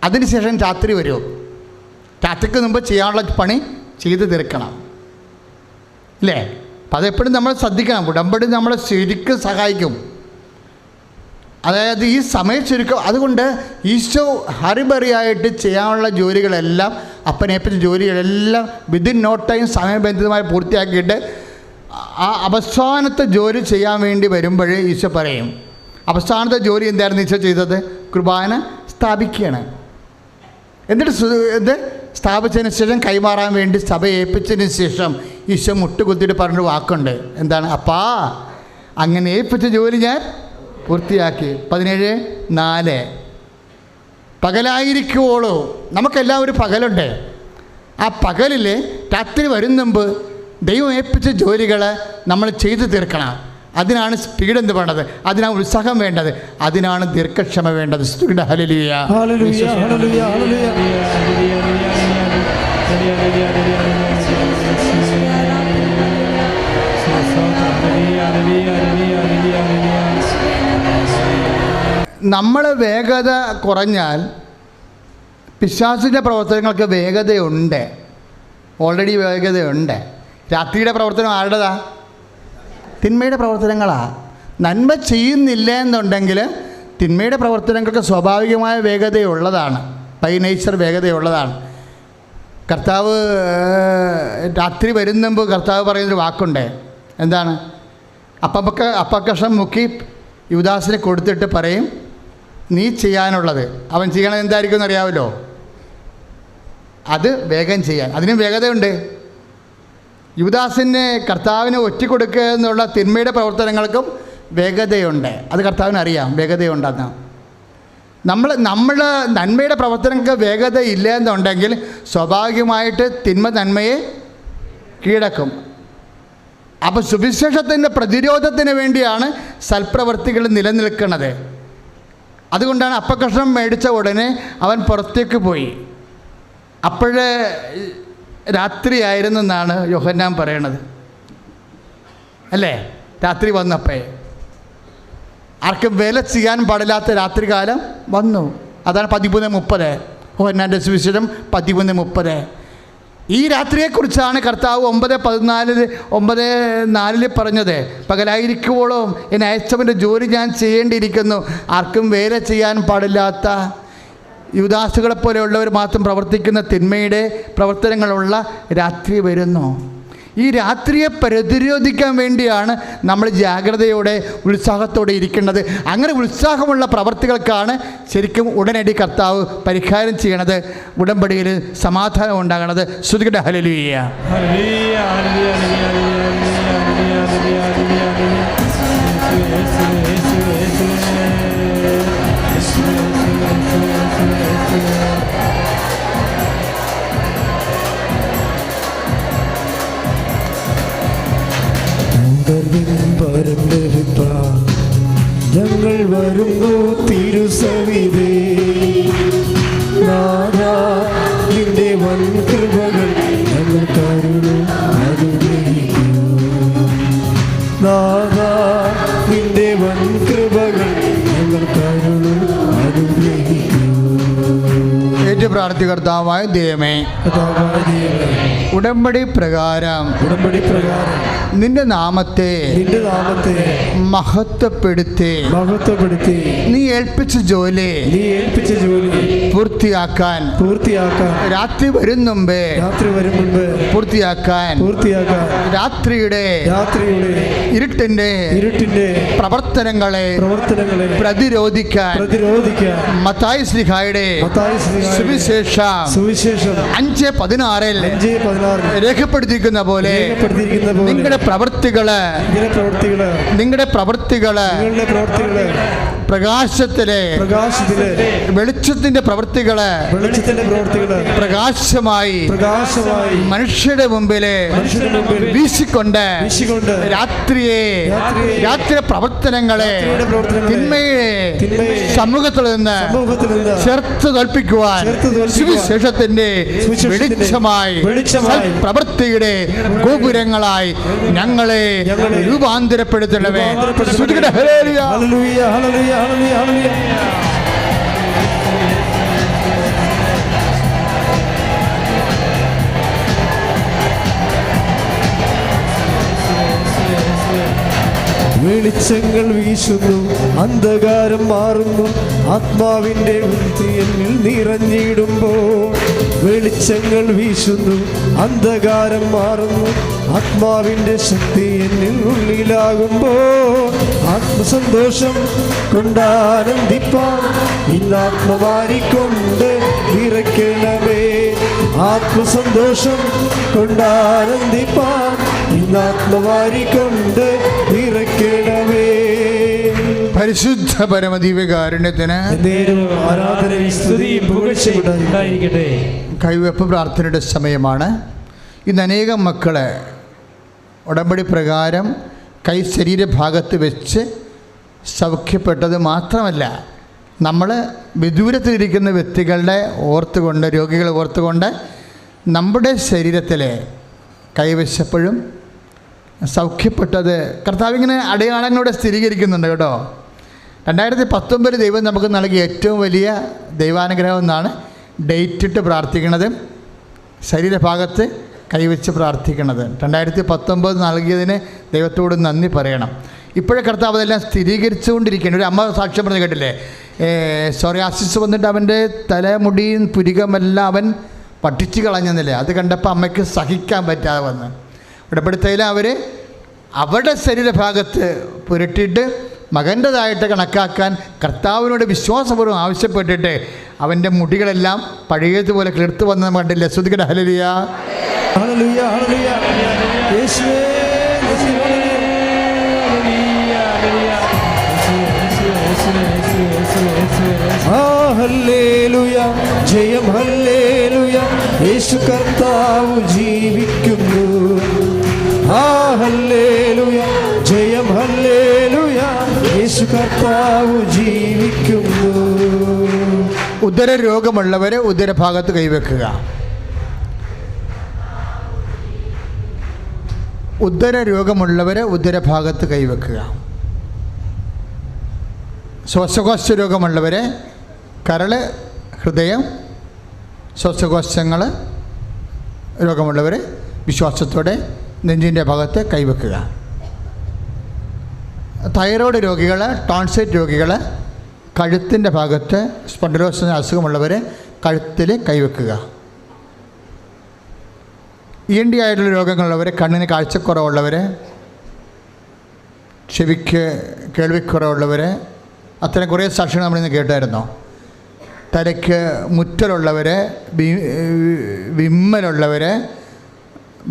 അതിനുശേഷം രാത്രി വരും. രാത്രിക്ക് മുമ്പ് ചെയ്യാനുള്ള പണി ചെയ്ത് തീർക്കണം അല്ലേ? അപ്പം അതെപ്പോഴും നമ്മൾ ശ്രദ്ധിക്കണം. ഉടമ്പടി നമ്മളെ ശരിക്കും സഹായിക്കും. അതായത് ഈ സമയ ചുരുക്കം. അതുകൊണ്ട് ഈശോ ഹറിബറിയായിട്ട് ചെയ്യാനുള്ള ജോലികളെല്ലാം, അപ്പനേൽപ്പിച്ച ജോലികളെല്ലാം വിതിൻ നോ ടൈം സമയബന്ധിതമായി പൂർത്തിയാക്കിയിട്ട് ആ അവസാനത്തെ ജോലി ചെയ്യാൻ വേണ്ടി വരുമ്പോൾ ഈശോ പറയും, അവസാനത്തെ ജോലി എന്തായിരുന്നു ഈശോ ചെയ്തത്? കുർബാന സ്ഥാപിക്കുകയാണ്. എന്നിട്ട് സ്ഥാപിച്ചതിന് ശേഷം കൈമാറാൻ വേണ്ടി സഭയെ ഏൽപ്പിച്ചതിന് ശേഷം ഈശോ മുട്ടുകുത്തിയിട്ട് പറഞ്ഞൊരു വാക്കുണ്ട്. എന്താണ്? അപ്പാ, അങ്ങനെ ഏൽപ്പിച്ച ജോലി ഞാൻ പൂർത്തിയാക്കി. 17:4 പകലായിരിക്കുവോളൂ. നമുക്കെല്ലാം ഒരു പകലുണ്ട്. ആ പകലിൽ രാത്രി വരും മുമ്പ് ദൈവം ഏൽപ്പിച്ച ജോലികൾ നമ്മൾ ചെയ്തു തീർക്കണം. അതിനാണ് സ്പീഡ് എന്ന് പറയുന്നത്, അതിനാണ് ഉത്സാഹം വേണ്ടത്, അതിനാണ് ദീർഘക്ഷമ വേണ്ടത്. സ്തുതിയുടെ ഹല്ലേലൂയ. ഹല്ലേലൂയ, ഹല്ലേലൂയ, ഹല്ലേലൂയ. നമ്മൾ വേഗത കുറഞ്ഞാൽ പിശാചിൻ്റെ പ്രവർത്തനങ്ങൾക്ക് വേഗതയുണ്ട്, ഓൾറെഡി വേഗതയുണ്ട്. രാത്രിയുടെ പ്രവർത്തനം ആരുടേതാ? തിന്മയുടെ പ്രവർത്തനങ്ങളാണ്. നന്മ ചെയ്യുന്നില്ല എന്നുണ്ടെങ്കിൽ തിന്മയുടെ പ്രവർത്തനങ്ങൾക്ക് സ്വാഭാവികമായ വേഗതയുള്ളതാണ്, ബൈ നേച്ചർ വേഗതയുള്ളതാണ്. കർത്താവ് രാത്രി വരുന്ന കർത്താവ് പറയുന്നൊരു വാക്കുണ്ട്. എന്താണ്? അപ്പക്കഷം മുക്കി യൂദാസിനെ കൊടുത്തിട്ട് പറയും, നീ ചെയ്യാനുള്ളത്. അവൻ ചെയ്യണത് എന്തായിരിക്കും എന്നറിയാമല്ലോ? അത് വേഗം ചെയ്യാൻ. അതിനും വേഗതയുണ്ട്. യൂദാസിനെ കർത്താവിനെ ഒറ്റിക്കൊടുക്കുക എന്നുള്ള തിന്മയുടെ പ്രവർത്തനങ്ങൾക്കും വേഗതയുണ്ട്. അത് കർത്താവിന് അറിയാം, വേഗതയുണ്ടെന്ന്. നമ്മൾ നന്മയുടെ പ്രവർത്തനങ്ങൾക്ക് വേഗത ഇല്ല എന്നുണ്ടെങ്കിൽ സ്വാഭാവികമായിട്ട് തിന്മ നന്മയെ കീഴടക്കും. അപ്പോൾ സുവിശേഷത്തിൻ്റെ പ്രതിരോധത്തിന് വേണ്ടിയാണ് സൽപ്രവർത്തികൾ നിലനിൽക്കുന്നത്. അതുകൊണ്ടാണ് അപ്പക്കഷ്ണം മേടിച്ച ഉടനെ അവൻ പുറത്തേക്ക് പോയി. അപ്പോഴേ രാത്രിയായിരുന്നെന്നാണ് യോഹന്നാൻ പറയണത്, അല്ലേ? രാത്രി വന്നപ്പോഴേ ആർക്കും വേല ചെയ്യാൻ പാടില്ലാത്ത രാത്രികാലം വന്നു. അതാണ് 13:30 യോഹന്നാൻ്റെ സുവിശേഷം 13:30. ഈ രാത്രിയെക്കുറിച്ചാണ് കർത്താവ് 9:4 പറഞ്ഞത്. പകലായിരിക്കുവോളം എന്നെ അയച്ചവൻ്റെ ജോലി ഞാൻ ചെയ്യേണ്ടിയിരിക്കുന്നു. ആർക്കും വേല ചെയ്യാൻ പാടില്ലാത്ത യൂദാസുകളെപ്പോലെയുള്ളവർ മാത്രം പ്രവർത്തിക്കുന്ന തിന്മയുടെ പ്രവർത്തനങ്ങളുള്ള രാത്രി വരുന്നു. ഈ രാത്രിയെ പ്രതിരോധിക്കാൻ വേണ്ടിയാണ് നമ്മൾ ജാഗ്രതയോടെ ഉത്സാഹത്തോടെ ഇരിക്കേണ്ടത്. അങ്ങനെ ഉത്സാഹമുള്ള പ്രവർത്തികൾക്കാണ് ശരിക്കും ഉടനടി കർത്താവ് പരിഹാരം ചെയ്യണത്, ഉടമ്പടിയിൽ സമാധാനം ഉണ്ടാകണത്. ശ്രുതികട ഹല്ലേലൂയ. ഞങ്ങൾ വരുന്നു തിരുസവിധേ, നാഥാ നിന്റെ വൻകൃപകൾ ഞങ്ങൾ കരുണ അനുഗ്രഹിക്കൂ. നാഥാ നിന്റെ വൻകൃപകൾ ഞങ്ങൾ കരുണ അനുഗ്രഹിക്കൂ. ഏറ്റു പ്രാർത്ഥി. കർത്താവായ ദൈവമേ, ഉടമ്പടി പ്രകാരം നിന്റെ നാമത്തെ മഹത്വപ്പെടുത്തി നീ ഏൽപ്പിച്ച ജോലി പൂർത്തിയാക്കാൻ രാത്രി വരും മുമ്പേ പൂർത്തിയാക്കാൻ രാത്രിയുടെ ഇരുട്ടിന്റെ പ്രവർത്തനങ്ങളെ പ്രതിരോധിക്കാൻ മത്തായി ശ്ലീഹായുടെ സുവിശേഷം 5:16 രേഖപ്പെടുത്തിയിരിക്കുന്ന പോലെ നിങ്ങളുടെ പ്രവൃത്തികള് പ്രകാശത്തിലെ വെളിച്ചത്തിന്റെ പ്രവൃത്തികള് പ്രകാശമായി മനുഷ്യരുടെ മുമ്പില് വീശിക്കൊണ്ട് രാത്രി പ്രവർത്തനങ്ങളെ തിന്മയെ സമൂഹത്തിൽ നിന്ന് ചേർത്ത് തോൽപ്പിക്കുവാൻ സുവിശേഷത്തിന്റെ വെളിച്ചമായി പ്രവൃത്തിയുടെ ഗോപുരങ്ങളായി ഞങ്ങളെ രൂപാന്തരപ്പെടുത്തണമേ. വെളിച്ചങ്ങൾ വീശുന്നു, അന്ധകാരം മാറുന്നു, ആത്മാവിൻ്റെ വൃത്തി എന്നിൽ നിറഞ്ഞിടുമ്പോൾ. വെളിച്ചങ്ങൾ വീശുന്നു, അന്ധകാരം മാറുന്നു, ആത്മാവിൻ്റെ ശക്തി എന്നിൽ ഉള്ളിലാകുമ്പോൾ. ആത്മസന്തോഷം കൊണ്ടാനന്ദിപ്പാൻ ഇന്നാത്മമാരിക്കൊണ്ട് നിറയ്ക്കണമേ. ആത്മസന്തോഷം കൊണ്ടാനന്ദിപ്പാൻ ഇന്നാത്മമാരിക്കൊണ്ട് നിറയ്ക്കണമേ. പരിശുദ്ധ പരമദിവ്യകാരുണ്യത്തിന് ആരാധനയും സ്തുതിയും പുകഴ്ചയും ഉണ്ടായിരിക്കട്ടെ. കൈവെപ്പ് പ്രാർത്ഥനയുടെ സമയമാണ്. ഇന്ന് അനേകം മക്കളെ ഉടമ്പടി പ്രകാരം കൈ ശരീരഭാഗത്ത് വെച്ച് സൗഖ്യപ്പെട്ടത് മാത്രമല്ല, നമ്മൾ വിദൂരത്തിലിരിക്കുന്ന വ്യക്തികളുടെ ഓർത്തുകൊണ്ട്, രോഗികളെ ഓർത്തുകൊണ്ട് നമ്മുടെ ശരീരത്തിലെ കൈവശപ്പോഴും സൗഖ്യപ്പെട്ടത് കർത്താവിങ്ങനെ അടയാളങ്ങളോടെ സ്ഥിരീകരിക്കുന്നുണ്ട് കേട്ടോ. 2019 ദൈവം നമുക്ക് നൽകിയ ഏറ്റവും വലിയ ദൈവാനുഗ്രഹം എന്നാണ് ഡേറ്റ് ഇട്ട് പ്രാർത്ഥിക്കുന്നത്, ശരീരഭാഗത്ത് കൈവച്ച് പ്രാർത്ഥിക്കുന്നത്. 2019 നൽകിയതിന് ദൈവത്തോട് നന്ദി പറയണം. ഇപ്പോഴേ കർത്താവ് അതെല്ലാം സ്ഥിരീകരിച്ചുകൊണ്ടിരിക്കുകയാണ്. ഒരു അമ്മ സാക്ഷ്യം പറഞ്ഞു കേട്ടില്ലേ, സോറിയാസിസ് വന്നിട്ട് അവൻ്റെ തലമുടിയും പുരികമെല്ലാം അവൻ പട്ടിച്ച് കളഞ്ഞെന്നില്ലേ. അത് കണ്ടപ്പോൾ അമ്മയ്ക്ക് സഹിക്കാൻ പറ്റാതെ വന്ന് ഇടപെടുത്തതിൽ അവർ അവരുടെ ശരീരഭാഗത്ത് പുരട്ടിയിട്ട് മകൻ്റെതായിട്ട് കണക്കാക്കാൻ കർത്താവിനോട് വിശ്വാസപൂർവ്വം ആവശ്യപ്പെട്ടിട്ട് അവൻ്റെ മുടികളെല്ലാം പഴയതുപോലെ കിളിർത്ത് വന്ന് കണ്ടില്ലേ. ശ്രുതിക്കട്ടെ ഹല്ലേലൂയ. ഹല്ലേലൂയ, ഹല്ലേലൂയ. യേശുവേ ഹല്ലേലൂയ, ജയം ഹല്ലേലൂയ, യേശു കർത്താവ് ജീവിക്കുന്നു. ഹല്ലേലൂയ, ജയം ഹല്ലേലൂയ, യേശു കർത്താവ് ജീവിക്കുന്നു. ഉദര രോഗമുള്ളവർ ഉദരഭാഗത്ത് കൈവെക്കുക. ഉദര രോഗമുള്ളവർ ഉദരഭാഗത്ത് കൈവെക്കുക. ശ്വാസകോശ രോഗമുള്ളവരെ കരൾ, ഹൃദയം, ശ്വാസകോശങ്ങൾ രോഗമുള്ളവർ വിശ്വാസത്തോടെ നെഞ്ചിൻ്റെ ഭാഗത്ത് കൈവെക്കുക. തൈറോയ്ഡ് രോഗികൾ, ടോൺസൈറ്റ് രോഗികൾ കഴുത്തിൻ്റെ ഭാഗത്ത്, സ്പോണ്ടിലോസിസ് അസുഖമുള്ളവർ കഴുത്തിൽ കൈവെക്കുക. ENT ആയിട്ടുള്ള രോഗങ്ങളുള്ളവർ, കണ്ണിന് കാഴ്ചക്കുറവുള്ളവർ, ചെവിക്ക് കേൾവിക്കുറവുള്ളവർ, അത്തരം കുറേ സാക്ഷ്യങ്ങൾ നമ്മളിന്ന് കേട്ടായിരുന്നോ. തലയ്ക്ക് മുറ്റലുള്ളവർ, വിമ്മലുള്ളവർ,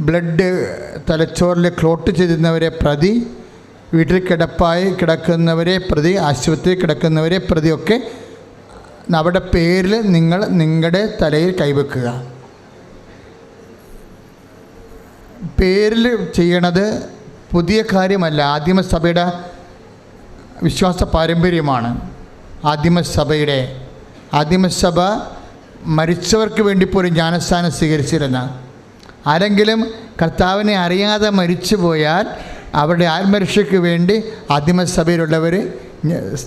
ബ്ലഡ് തലച്ചോറിൽ ക്ലോട്ട് ചെയ്തിരുന്നവരെ പ്രതി, വീട്ടിൽ കിടപ്പായി കിടക്കുന്നവരെ പ്രതി, ആശുപത്രിയിൽ കിടക്കുന്നവരെ പ്രതിയൊക്കെ അവരുടെ പേരിൽ നിങ്ങൾ നിങ്ങളുടെ തലയിൽ കൈവെക്കുക. പേരിൽ ചെയ്യണത് പുതിയ കാര്യമല്ല, ആദിമസഭയുടെ വിശ്വാസ പാരമ്പര്യമാണ്. ആദിമസഭ മരിച്ചവർക്ക് വേണ്ടി പോലും ജ്ഞാനസ്ഥാനം സ്വീകരിച്ചിരുന്ന, ആരെങ്കിലും കർത്താവിനെ അറിയാതെ മരിച്ചു പോയാൽ അവരുടെ ആത്മരക്ഷയ്ക്ക് വേണ്ടി ആദിമസഭയിലുള്ളവർ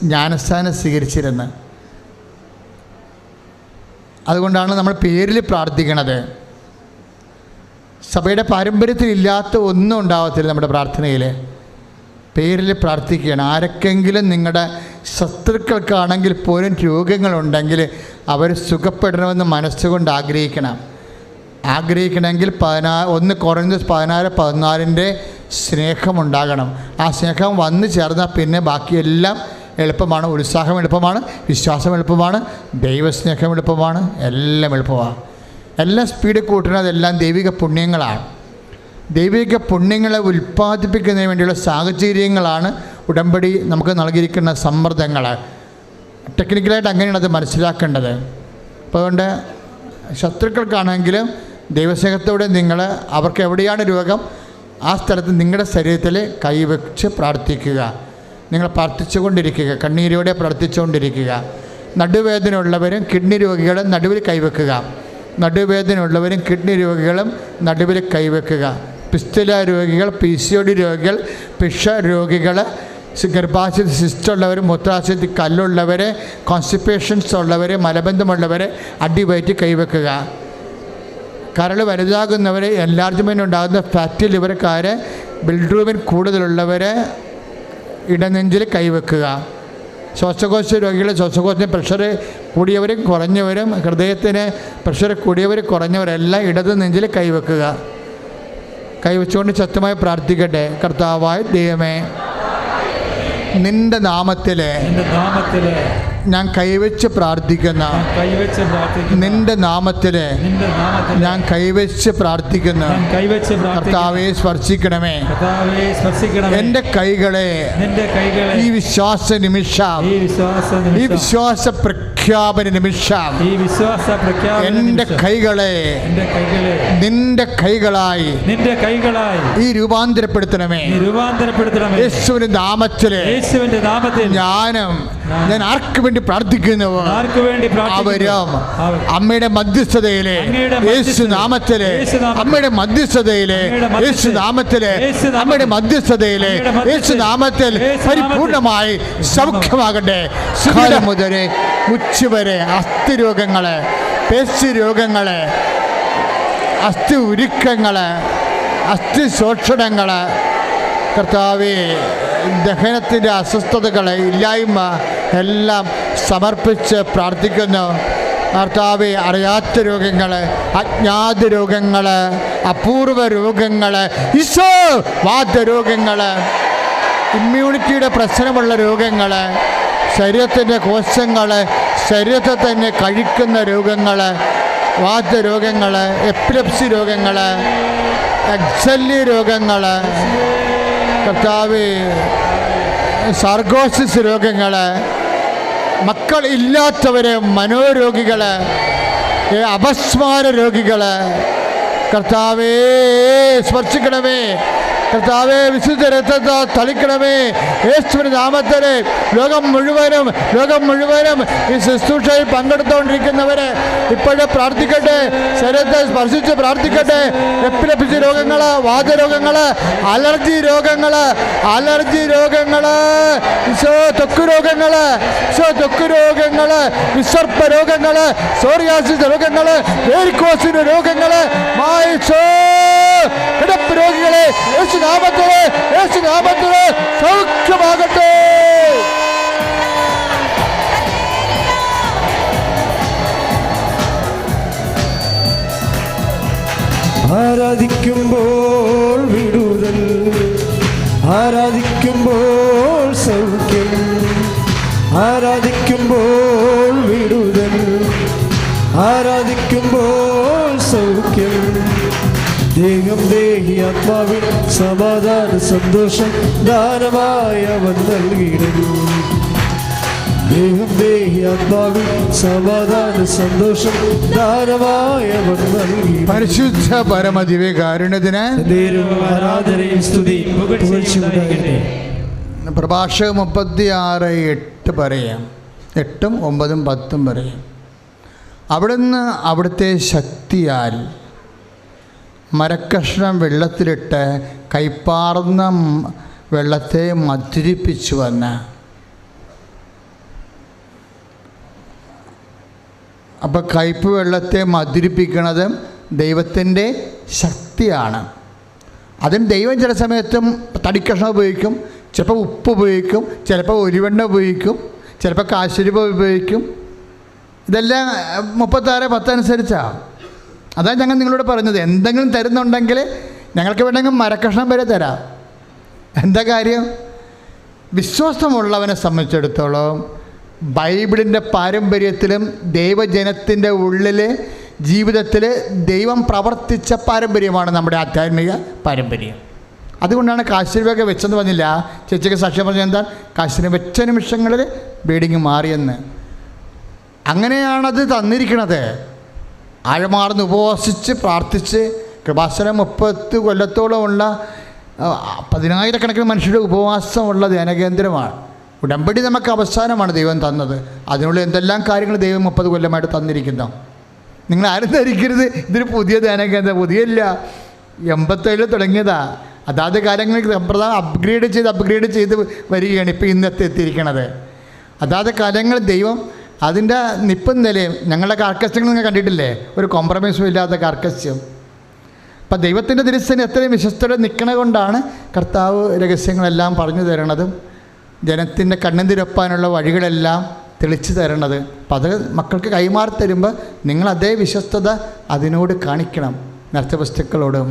ജ്ഞാനസ്ഥാനം സ്വീകരിച്ചിരുന്നത്. അതുകൊണ്ടാണ് നമ്മൾ പേരിൽ പ്രാർത്ഥിക്കണത്. സഭയുടെ പാരമ്പര്യത്തിൽ ഇല്ലാത്ത ഒന്നും ഉണ്ടാവത്തില്ല നമ്മുടെ പ്രാർത്ഥനയിൽ. പേരിൽ പ്രാർത്ഥിക്കുകയാണ്. ആരൊക്കെങ്കിലും നിങ്ങളുടെ ശത്രുക്കൾക്കാണെങ്കിൽ പോലും രോഗങ്ങളുണ്ടെങ്കിൽ അവർ സുഖപ്പെടണമെന്ന് മനസ്സുകൊണ്ട് ആഗ്രഹിക്കണമെങ്കിൽ 1 കൊറിന്തോസ് 16:14 സ്നേഹമുണ്ടാകണം. ആ സ്നേഹം വന്നു ചേർന്നാൽ പിന്നെ ബാക്കിയെല്ലാം എളുപ്പമാണ്. ഉത്സാഹം എളുപ്പമാണ്, വിശ്വാസം എളുപ്പമാണ്, ദൈവസ്നേഹം എളുപ്പമാണ്, എല്ലാം എളുപ്പമാണ്. എല്ലാം സ്പീഡ് കൂട്ടുന്നതെല്ലാം ദൈവിക പുണ്യങ്ങളാണ്. ദൈവിക പുണ്യങ്ങളെ ഉൽപ്പാദിപ്പിക്കുന്നതിന് വേണ്ടിയുള്ള സാഹചര്യങ്ങളാണ് ഉടമ്പടി നമുക്ക് നൽകിയിരിക്കുന്ന സമ്മർദ്ദങ്ങൾ. ടെക്നിക്കലായിട്ട് അങ്ങനെയാണ് അത് മനസ്സിലാക്കേണ്ടത്. അപ്പോൾ അതുകൊണ്ട് ശത്രുക്കൾക്കാണെങ്കിലും ദൈവസ്നേഹത്തോടെ നിങ്ങൾ അവർക്ക് എവിടെയാണ് രോഗം ആ സ്ഥലത്ത് നിങ്ങളുടെ ശരീരത്തിൽ കൈവച്ച് പ്രാർത്ഥിക്കുക. നിങ്ങൾ പ്രാർത്ഥിച്ചുകൊണ്ടിരിക്കുക, കണ്ണീരോടെ പ്രാർത്ഥിച്ചുകൊണ്ടിരിക്കുക. നടുവേദന ഉള്ളവരും കിഡ്നി രോഗികളും നടുവിൽ കൈവെക്കുക. നടുവേദന ഉള്ളവരും കിഡ്നി രോഗികളും നടുവിൽ കൈവെക്കുക. പിസ്തുല രോഗികൾ, PCOD രോഗികൾ, പിഷ രോഗികൾ, ഗർഭാശയത്തിൽ സിസ്റ്റുള്ളവർ, മൂത്രാശയത്തിൽ കല്ലുള്ളവർ, കോൺസ്റ്റിപ്പേഷൻസ് ഉള്ളവർ, മലബന്ധമുള്ളവർ അടിവയറ്റി കൈവെക്കുക. കരൾ വലുതാകുന്നവർ, എൻലാർജ്മെൻ്റ് ഉണ്ടാകുന്ന ഫാറ്റി ലിവർക്കാർ, ബിൽഡ്രൂബിൻ കൂടുതലുള്ളവർ, ഇടനെഞ്ചിൽ കൈവെക്കുക. ശ്വാസകോശ രോഗികൾ, ശ്വാസകോശത്തിന് പ്രഷർ കൂടിയവരും കുറഞ്ഞവരും, ഹൃദയത്തിന് പ്രഷർ കൂടിയവർ കുറഞ്ഞവരെല്ലാം ഇടത് നെഞ്ചിൽ കൈവെക്കുക. കൈവച്ചുകൊണ്ട് ശക്തമായി പ്രാർത്ഥിക്കട്ടെ. കർത്താവായ ദൈവമേ, നിന്റെ നാമത്തിൽ ഞാൻ കൈവച്ച് പ്രാർത്ഥിക്കുന്ന, നിന്റെ നാമത്തിൽ ഞാൻ കൈവച്ച് പ്രാർത്ഥിക്കുന്ന കർത്താവെ സ്പർശിക്കണമേ. എൻ്റെ കൈകളെ ഈ വിശ്വാസ നിമിഷം, ഈ വിശ്വാസ പ്രഖ്യാപന നിമിഷം എൻ്റെ കൈകളെ നിന്റെ കൈകളായി ഈ രൂപാന്തരപ്പെടുത്തണമേ. യേശുവിന്റെ നാമത്തിൽ ഞാൻ ആർക്ക് വേണ്ടി പ്രാർത്ഥിക്കുന്നവർ അവരും അമ്മയുടെ മധ്യസ്ഥതയിലെ യേശു നാമത്തിലെ, അമ്മയുടെ മധ്യസ്ഥതയിലെ യേശു നാമത്തിലെ, അമ്മയുടെ മധ്യസ്ഥതയിലെ യേശു നാമത്തിൽ പരിപൂർണമായി സൗഖ്യമാകട്ടെ. കാലം മുതൽ ഉച്ച വരെ അസ്ഥി രോഗങ്ങള്, പേശി രോഗങ്ങള്, അസ്ഥി ഉരുക്കങ്ങള്, അസ്ഥി ശോഷണങ്ങള്, കർത്താവേ ദഹനത്തിൻ്റെ അസ്വസ്ഥതകൾ, ഇല്ലായ്മ എല്ലാം സമർപ്പിച്ച് പ്രാർത്ഥിക്കുന്നു. കർത്താവേ, അറിയാത്ത രോഗങ്ങൾ, അജ്ഞാത രോഗങ്ങൾ, അപൂർവ രോഗങ്ങൾ, ഈശോ വാതരോഗങ്ങൾ, ഇമ്മ്യൂണിറ്റിയുടെ പ്രശ്നമുള്ള രോഗങ്ങൾ, ശരീരത്തിൻ്റെ കോശങ്ങൾ, ശരീരത്തെ തന്നെ കഴിക്കുന്ന രോഗങ്ങൾ, വാതരോഗങ്ങൾ, എപ്പിലെപ്സി രോഗങ്ങൾ, എക്സല്ലി രോഗങ്ങൾ, കർത്താവേ സർഗോസിസ് രോഗങ്ങൾ, മക്കൾ ഇല്ലാത്തവർ, മനോരോഗികൾ, അപസ്മാര രോഗികൾ, കർത്താവേ സ്പർശിക്കണമേ. കർത്താവേ വിശുദ്ധ രക്തത്തെ തളിക്കണമേ. യേശുവിന്റെ നാമത്തിൽ ലോകം മുഴുവനും ഈ ശുശ്രൂഷയിൽ പങ്കെടുത്തുകൊണ്ടിരിക്കുന്നവരെ ഇപ്പോഴും പ്രാർത്ഥിക്കട്ടെ. ശരീരത്തെ സ്പർശിച്ച് പ്രാർത്ഥിക്കട്ടെ. എപ്പിലെപ്സി രോഗങ്ങൾ, വാതരോഗങ്ങൾ, അലർജി രോഗങ്ങൾ, ത്വക്ക് രോഗങ്ങൾ, വിസർപ്പ രോഗങ്ങൾ, സോറിയാസിസ് രോഗങ്ങൾ, വേരിക്കോസിന് രോഗങ്ങൾ, കിടപ്പ് രോഗികളെ യേശുനാമത്തിലെ സൗഖ്യമാകട്ടെ. ആരാധിക്കുമ്പോൾ വിടുതൽ, ആരാധിക്കുമ്പോൾ സൗഖ്യം, ആരാധിക്കുമ്പോൾ വിടുതൽ, ആരാധിക്കുമ്പോൾ സൗഖ്യം. ദേഹം ദേഹി ആത്മാവിൽ സമാധാന സന്തോഷം ദാനമായി അവൻ നൽകിയിടുന്നു. ദേഹം ദേഹി ആത്മാവിൽ സമാധാന സന്തോഷം ദാനമായി അവൻ നൽകി. പരിശുദ്ധ പരമദിവ്യകാരുണ്യത്തിന് ആരാധനയും സ്തുതിയും പുകഴ്ചയും ഉണ്ടാകട്ടെ. പ്രഭാഷകം 36:8 പറയാം. 8, 9, 10 പറയാം. അവിടുന്ന് അവിടുത്തെ ശക്തിയാൽ മരക്കഷ്ണം വെള്ളത്തിലിട്ട് കൈപ്പാർന്ന വെള്ളത്തെ മധുരിപ്പിച്ചുവെന്ന്. അപ്പോൾ കയ്പ് വെള്ളത്തെ മധുരിപ്പിക്കുന്നത് ദൈവത്തിൻ്റെ ശക്തിയാണ്. അതിന് ദൈവം ചില സമയത്തും തടിക്കഷ്ണം ഉപയോഗിക്കും, ചിലപ്പോൾ ഉപ്പ് ഉപയോഗിക്കും, ചിലപ്പോൾ ഒലിവെണ്ണ ഉപയോഗിക്കും, ചിലപ്പോൾ കാശുരൂപ ഉപയോഗിക്കും. ഇതെല്ലാം 36:10 അനുസരിച്ചാണ്. അതാണ് ഞങ്ങൾ നിങ്ങളോട് പറഞ്ഞത്. എന്തെങ്കിലും തരുന്നുണ്ടെങ്കിൽ ഞങ്ങൾക്ക് വേണമെങ്കിൽ മരക്കഷ്ണം വരെ തരാം. എന്താ കാര്യം? വിശ്വാസമുള്ളവനെ സംബന്ധിച്ചിടത്തോളം ബൈബിളിൻ്റെ പാരമ്പര്യത്തിലും ദൈവജനത്തിൻ്റെ ഉള്ളിൽ ജീവിതത്തിൽ ദൈവം പ്രവർത്തിച്ച പാരമ്പര്യമാണ് നമ്മുടെ ആധ്യാത്മിക പാരമ്പര്യം. അതുകൊണ്ടാണ് കാശിരൂപയൊക്കെ വെച്ചെന്ന് പറഞ്ഞില്ല. ചേച്ചിക്ക് സാക്ഷ്യം പറഞ്ഞത് എന്താ? കാശിന് വെച്ച നിമിഷങ്ങളിൽ ബ്ലീഡിങ് മാറിയെന്ന്. അങ്ങനെയാണത് തന്നിരിക്കുന്നത്. ആഴമാർന്ന് ഉപവസിച്ച് പ്രാർത്ഥിച്ച് കൃപാസനം 30 കൊല്ലത്തോളമുള്ള 10,000-കണക്കിന് മനുഷ്യരുടെ ഉപവാസമുള്ള ധ്യാനകേന്ദ്രമാണ്. ഉടമ്പടി നമുക്ക് അവസാനമാണ് ദൈവം തന്നത്. അതിനുള്ള എന്തെല്ലാം കാര്യങ്ങൾ ദൈവം 30 കൊല്ലമായിട്ട് തന്നിരിക്കുന്നു. നിങ്ങൾ ആരും ധരിക്കരുത് ഇതൊരു പുതിയ ധ്യാനകേന്ദ്രം. പുതിയല്ല, 87 തുടങ്ങിയതാണ്. അതാത് കാര്യങ്ങൾക്ക് സമ്പ്രദായം അപ്ഗ്രേഡ് ചെയ്ത് വരികയാണ് ഇപ്പോൾ ഇന്നത്തെ എത്തിയിരിക്കണത്. അതാത് കാര്യങ്ങൾ ദൈവം അതിൻ്റെ നിപ്പും നിലയും. ഞങ്ങളുടെ കാർക്കശ്യങ്ങൾ നിങ്ങൾ കണ്ടിട്ടില്ലേ? ഒരു കോംപ്രമൈസും ഇല്ലാത്ത കാർക്കശ്യം. അപ്പം ദൈവത്തിൻ്റെ ദൃശ്യന് എത്രയും വിശ്വസ്തയോടെ നിൽക്കണ കൊണ്ടാണ് കർത്താവ് രഹസ്യങ്ങളെല്ലാം പറഞ്ഞു തരണതും ജനത്തിൻ്റെ കണ്ണുതിരപ്പാനുള്ള വഴികളെല്ലാം തെളിച്ചു തരണത്. അപ്പം അത് മക്കൾക്ക് കൈമാറി തരുമ്പോൾ നിങ്ങൾ അതേ വിശ്വസ്തത അതിനോട് കാണിക്കണം. നേർച്ച വസ്തുക്കളോടും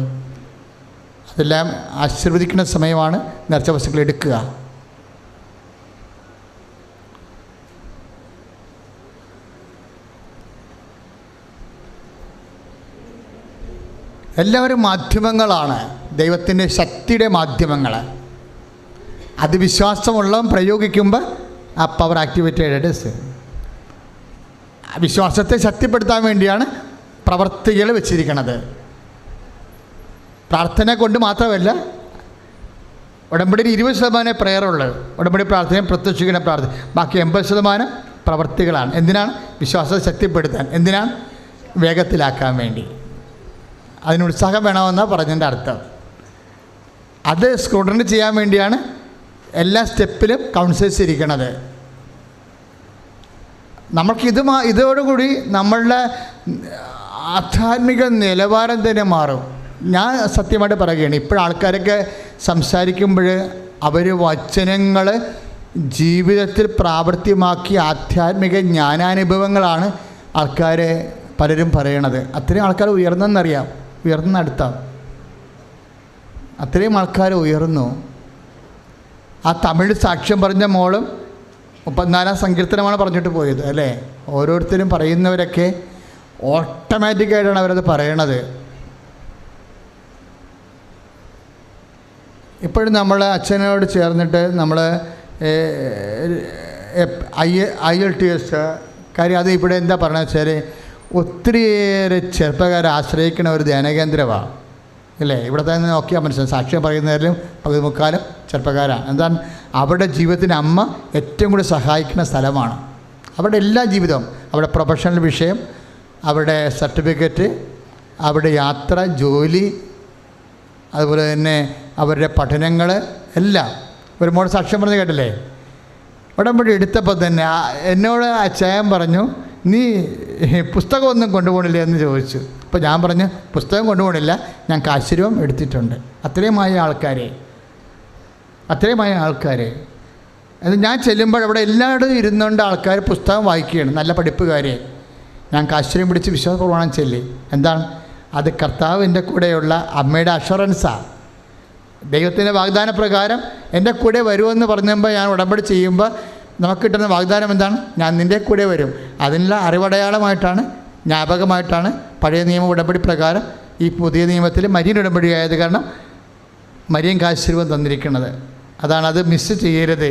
അതെല്ലാം ആശീർവദിക്കുന്ന സമയമാണ് നേർച്ച വസ്തുക്കൾ എടുക്കുക. എല്ലാവരും മാധ്യമങ്ങളാണ്, ദൈവത്തിൻ്റെ ശക്തിയുടെ മാധ്യമങ്ങൾ. അത് വിശ്വാസമുള്ളവൻ പ്രയോഗിക്കുമ്പോൾ ആ പവർ ആക്ടിവേറ്റഡ്. വിശ്വാസത്തെ ശക്തിപ്പെടുത്താൻ വേണ്ടിയാണ് പ്രവർത്തികൾ വെച്ചിരിക്കുന്നത്. പ്രാർത്ഥന കൊണ്ട് മാത്രമല്ല, ഉടമ്പടിയിൽ 20% പ്രയറുള്ളത്, ഉടമ്പടി പ്രാർത്ഥനയും പ്രത്യക്ഷിക്കുന്ന പ്രാർത്ഥന, ബാക്കി 80% പ്രവർത്തികളാണ്. എന്തിനാണ്? വിശ്വാസത്തെ ശക്തിപ്പെടുത്താൻ. എന്തിനാണ്? വേഗത്തിലാക്കാൻ വേണ്ടി. അതിന് ഉത്സാഹം വേണമെന്നാണ് പറഞ്ഞതിൻ്റെ അർത്ഥം. അത് സ്ക്രൂട്ടണി ചെയ്യാൻ വേണ്ടിയാണ് എല്ലാ സ്റ്റെപ്പിലും കൗൺസിലേഴ്സ് ഇരിക്കുന്നത്. നമ്മൾക്കിത് ഇതോടുകൂടി നമ്മളുടെ ആധ്യാത്മിക നിലവാരം തന്നെ മാറും. ഞാൻ സത്യമായിട്ട് പറയുകയാണ്, ഇപ്പോഴാൾക്കാരൊക്കെ സംസാരിക്കുമ്പോൾ അവർ വചനങ്ങൾ ജീവിതത്തിൽ പ്രാവർത്തികമാക്കിയ ആധ്യാത്മിക ജ്ഞാനാനുഭവങ്ങളാണ് ആൾക്കാർ പലരും പറയണത്. അത്രയും ആൾക്കാർ ഉയർന്നെന്നറിയാം, ഉയർന്നടുത്താണ്, അത്രയും ആൾക്കാർ ഉയർന്നു. ആ തമിഴ് സാക്ഷ്യം പറഞ്ഞ മോളും 34 സങ്കീർത്തനമാണ് പറഞ്ഞിട്ട് പോയത് അല്ലേ. ഓരോരുത്തരും പറയുന്നവരൊക്കെ ഓട്ടോമാറ്റിക്കായിട്ടാണ് അവരത് പറയണത്. ഇപ്പോഴും നമ്മൾ അച്ഛനോട് ചേർന്നിട്ട് നമ്മൾ IELTS കാര്യം അത് ഇവിടെ എന്താ പറയുന്നത് വെച്ചാൽ ഒത്തിരിയേറെ ചെറുപ്പക്കാരെ ആശ്രയിക്കുന്ന ഒരു ധ്യാനകേന്ദ്രമാണ് അല്ലേ. ഇവിടെ തന്നെ നോക്കിയാൽ മനസ്സിലാവും, സാക്ഷ്യം പറയുന്നവരിലും 3/4 ചെറുപ്പക്കാരാണ്. എന്താണ്? അവരുടെ ജീവിതത്തിന് അമ്മ ഏറ്റവും കൂടുതൽ സഹായിക്കുന്ന സ്ഥലമാണ്. അവരുടെ എല്ലാ ജീവിതവും, അവരുടെ പ്രൊഫഷണൽ വിഷയം, അവരുടെ സർട്ടിഫിക്കറ്റ്, അവരുടെ യാത്ര, ജോലി, അതുപോലെ തന്നെ അവരുടെ പഠനങ്ങൾ എല്ലാം. ഒരു മോൾ സാക്ഷ്യം പറഞ്ഞ് കേട്ടില്ലേ, ഉടമ്പടി എടുത്തപ്പോൾ തന്നെ എന്നോട് അച്ചായൻ പറഞ്ഞു, നീ പുസ്തകമൊന്നും കൊണ്ടുപോകണില്ല എന്ന് ചോദിച്ചു. അപ്പോൾ ഞാൻ പറഞ്ഞു, പുസ്തകം കൊണ്ടുപോകണില്ല, ഞാൻ കാശുരൂപം എടുത്തിട്ടുണ്ട്. അത്രയുമായ ആൾക്കാർ അത് ഞാൻ ചെല്ലുമ്പോൾ അവിടെ എല്ലായിടത്തും ഇരുന്നുകൊണ്ട് ആൾക്കാർ പുസ്തകം വായിക്കുകയാണ്, നല്ല പഠിപ്പുകാർ. ഞാൻ കാശുരൂപം പിടിച്ച് വിശ്വാസപ്രമാണം ചൊല്ലി. എന്താണ് അത്? കർത്താവിൻ്റെ കൂടെയുള്ള അമ്മയുടെ അഷുറൻസാണ്. ദൈവത്തിൻ്റെ വാഗ്ദാന പ്രകാരം എൻ്റെ കൂടെ വരുമെന്ന് പറഞ്ഞപ്പോൾ ഞാൻ ഉടമ്പടി ചെയ്യുമ്പോൾ നമുക്ക് കിട്ടുന്ന വാഗ്ദാനം എന്താണ്? ഞാൻ നിൻ്റെ കൂടെ വരും. അതിനുള്ള അറിവടയാളമായിട്ടാണ്, ജ്ഞാപകമായിട്ടാണ് പഴയ നിയമ ഉടമ്പടി പ്രകാരം ഈ പുതിയ നിയമത്തിൽ മരിയൻ ഉടമ്പടി ആയത് കാരണം മരിയൻ കാശുരൂപം തന്നിരിക്കുന്നത്. അതാണ്, അത് മിസ് ചെയ്യരുത്.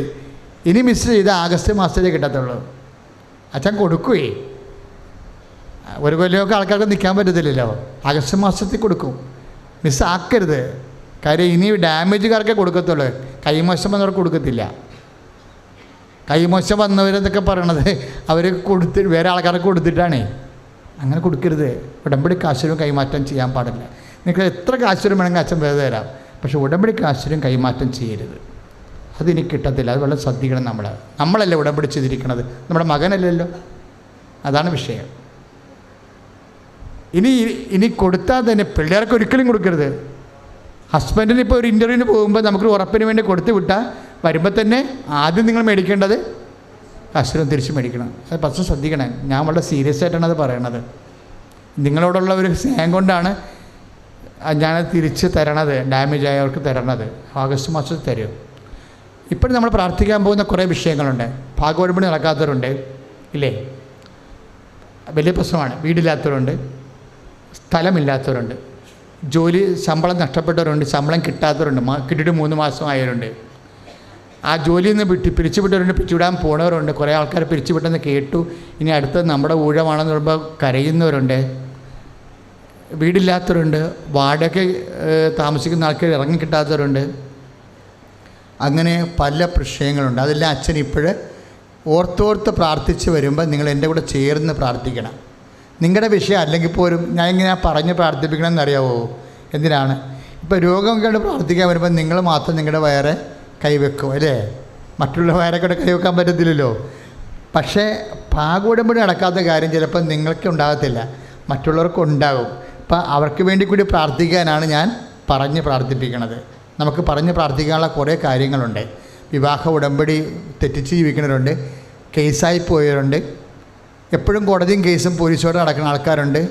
ഇനി മിസ് ചെയ്ത് ആഗസ്റ്റ് മാസത്തിലേ കിട്ടത്തുള്ളൂ. അച്ഛൻ കൊടുക്കുകയെ ഒരു കൊല്ലമൊക്കെ ആൾക്കാർക്ക് നിൽക്കാൻ പറ്റത്തില്ലല്ലോ. ആഗസ്റ്റ് മാസത്തിൽ കൊടുക്കും, മിസ്സാക്കരുത്. കാര്യം ഇനി ഡാമേജുകാർക്കേ കൊടുക്കത്തുള്ളൂ, കൈമോശം വന്നവർക്ക് കൊടുക്കത്തില്ല. കൈമോശം വന്നവരെന്നൊക്കെ പറയണത് അവർ വേറെ ആൾക്കാർക്ക് കൊടുത്തിട്ടാണേ. അങ്ങനെ കൊടുക്കരുത്. ഉടമ്പടി കാശുരും കൈമാറ്റം ചെയ്യാൻ പാടില്ല. നിങ്ങൾക്ക് എത്ര കാശുരും വേണമെങ്കിൽ അച്ഛൻ വേറെ തരാം, പക്ഷേ ഉടമ്പടി കാശുരും കൈമാറ്റം ചെയ്യരുത്. അതെനിക്ക് കിട്ടത്തില്ല. അത് വളരെ ശ്രദ്ധിക്കണം. നമ്മളല്ലേ ഉടമ്പടി ചെയ്തിരിക്കണത്, നമ്മുടെ മകനല്ലല്ലോ. അതാണ് വിഷയം. ഇനി കൊടുത്താൽ തന്നെ പിള്ളേർക്ക് ഒരിക്കലും കൊടുക്കരുത്. ഹസ്ബൻഡിന് ഇപ്പോൾ ഒരു ഇൻ്റർവ്യൂവിന് പോകുമ്പോൾ നമുക്കൊരു ഉറപ്പിന് വേണ്ടി കൊടുത്ത് വിട്ടാൽ വരുമ്പോൾ തന്നെ ആദ്യം നിങ്ങൾ മേടിക്കേണ്ടത് കാശുരം തിരിച്ച് മേടിക്കണം. അത് പ്രശ്നം ശ്രദ്ധിക്കണം. ഞാൻ വളരെ സീരിയസ് ആയിട്ടാണ് അത് പറയണത്. നിങ്ങളോടുള്ള ഒരു സ്നേഹം കൊണ്ടാണ് ഞാനത് തിരിച്ച് തരണത്, ഡാമേജ് ആയവർക്ക് തരണത്. ആഗസ്റ്റ് മാസത്തിൽ തരും. ഇപ്പോഴും നമ്മൾ പ്രാർത്ഥിക്കാൻ പോകുന്ന കുറേ വിഷയങ്ങളുണ്ട്. ഭാഗവടമ്പടി നടക്കാത്തവരുണ്ട് ഇല്ലേ, വലിയ പ്രശ്നമാണ്. വീടില്ലാത്തവരുണ്ട്, സ്ഥലമില്ലാത്തവരുണ്ട്, ജോലി ശമ്പളം നഷ്ടപ്പെട്ടവരുണ്ട്, ശമ്പളം കിട്ടാത്തവരുണ്ട്, കിട്ടിയിട്ട് 3 മാസം ആയവരുണ്ട്, ആ ജോലിയിൽ നിന്ന് പിരിച്ചുവിട്ടവരുണ്ട്, പിരിച്ചുവിടാൻ പോണവരുണ്ട്. കുറേ ആൾക്കാർ പിരിച്ചുവിട്ടെന്ന് കേട്ടു, ഇനി അടുത്തത് നമ്മുടെ ഊഴമാണെന്ന് പറയുമ്പോൾ കരയുന്നവരുണ്ട്, വീടില്ലാത്തവരുണ്ട്, വാടക താമസിക്കുന്ന ആൾക്കാർ ഇറങ്ങിക്കിട്ടാത്തവരുണ്ട്. അങ്ങനെ പല പ്രശ്നങ്ങളുണ്ട്. അതെല്ലാം അച്ഛൻ ഇപ്പോൾ ഓർത്തോർത്ത് പ്രാർത്ഥിച്ച് വരുമ്പോൾ നിങ്ങൾ എൻ്റെ കൂടെ ചേർന്ന് പ്രാർത്ഥിക്കണം. നിങ്ങളുടെ വിഷയം അല്ലെങ്കിൽ പോലും ഞാൻ ഇങ്ങനെ പറഞ്ഞ് പ്രാർത്ഥിപ്പിക്കണമെന്ന് അറിയാവോ? എന്തിനാണ്? ഇപ്പോൾ രോഗം കണ്ട് പ്രാർത്ഥിക്കാൻ വരുമ്പോൾ നിങ്ങൾ മാത്രം നിങ്ങളുടെ വയറെ കൈവെക്കും അല്ലേ, മറ്റുള്ള വയറൊക്കെ കൈവെക്കാൻ പറ്റത്തില്ലല്ലോ. പക്ഷേ ഭാഗോടമ്പടി നടക്കാത്ത കാര്യം ചിലപ്പോൾ നിങ്ങൾക്ക് ഉണ്ടാകത്തില്ല, മറ്റുള്ളവർക്ക് ഉണ്ടാകും. അപ്പം അവർക്ക് വേണ്ടി കൂടി പ്രാർത്ഥിക്കാനാണ് ഞാൻ പറഞ്ഞ് പ്രാർത്ഥിപ്പിക്കണത്. നമുക്ക് പറഞ്ഞ് പ്രാർത്ഥിക്കാനുള്ള കുറേ കാര്യങ്ങളുണ്ട്. വിവാഹ ഉടമ്പടി തെറ്റിച്ച് ജീവിക്കുന്നവരുണ്ട്, കേസായി പോയവരുണ്ട്, എപ്പോഴും കോടതിയും കേസും പോലീസോടെ നടക്കുന്ന ആൾക്കാരുണ്ട്,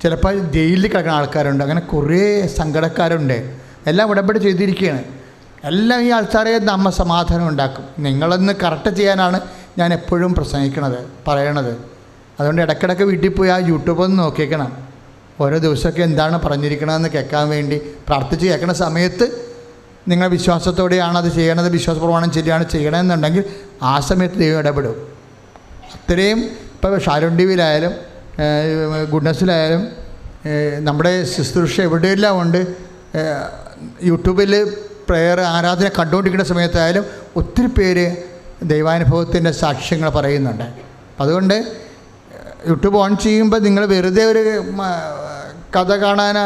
ചിലപ്പോൾ ജയിലിൽ കിടക്കുന്ന ആൾക്കാരുണ്ട്. അങ്ങനെ കുറേ സങ്കടക്കാരുണ്ട്. എല്ലാം ഉടമ്പടി ചെയ്തിരിക്കുകയാണ്. എല്ലാം ഈ ആൾക്കാരെ നമ്മ സമാധാനം ഉണ്ടാക്കും. നിങ്ങളൊന്ന് കറക്റ്റ് ചെയ്യാനാണ് ഞാൻ എപ്പോഴും പ്രസംഗിക്കണത്, പറയണത്. അതുകൊണ്ട് ഇടയ്ക്കിടയ്ക്ക് വീട്ടിൽ പോയി ആ യൂട്യൂബൊന്ന് നോക്കിയേക്കണം. ഓരോ ദിവസമൊക്കെ എന്താണ് പറഞ്ഞിരിക്കണമെന്ന് കേൾക്കാൻ വേണ്ടി പ്രാർത്ഥിച്ച് കേൾക്കുന്ന സമയത്ത് നിങ്ങൾ വിശ്വാസത്തോടെയാണ് അത് ചെയ്യണത്, വിശ്വാസപ്രമാണം ശരിയാണ് ചെയ്യണമെന്നുണ്ടെങ്കിൽ ആ സമയത്ത് ദൈവം ഇടപെടും. അത്രയും ഇപ്പോൾ ഷാരോൺ ടി വിയിലായാലും ഗുഡ്നസ്സിലായാലും നമ്മുടെ ശുശ്രൂഷ എവിടെയെല്ലാം ഉണ്ട്, യൂട്യൂബിൽ പ്രെയർ ആരാധന കണ്ടുകൊണ്ടിരിക്കുന്ന സമയത്തായാലും ഒത്തിരി പേര് ദൈവാനുഭവത്തിൻ്റെ സാക്ഷ്യങ്ങൾ പറയുന്നുണ്ട്. അതുകൊണ്ട് യൂട്യൂബ് ഓൺ ചെയ്യുമ്പോൾ നിങ്ങൾ വെറുതെ ഒരു കഥ കാണാൻ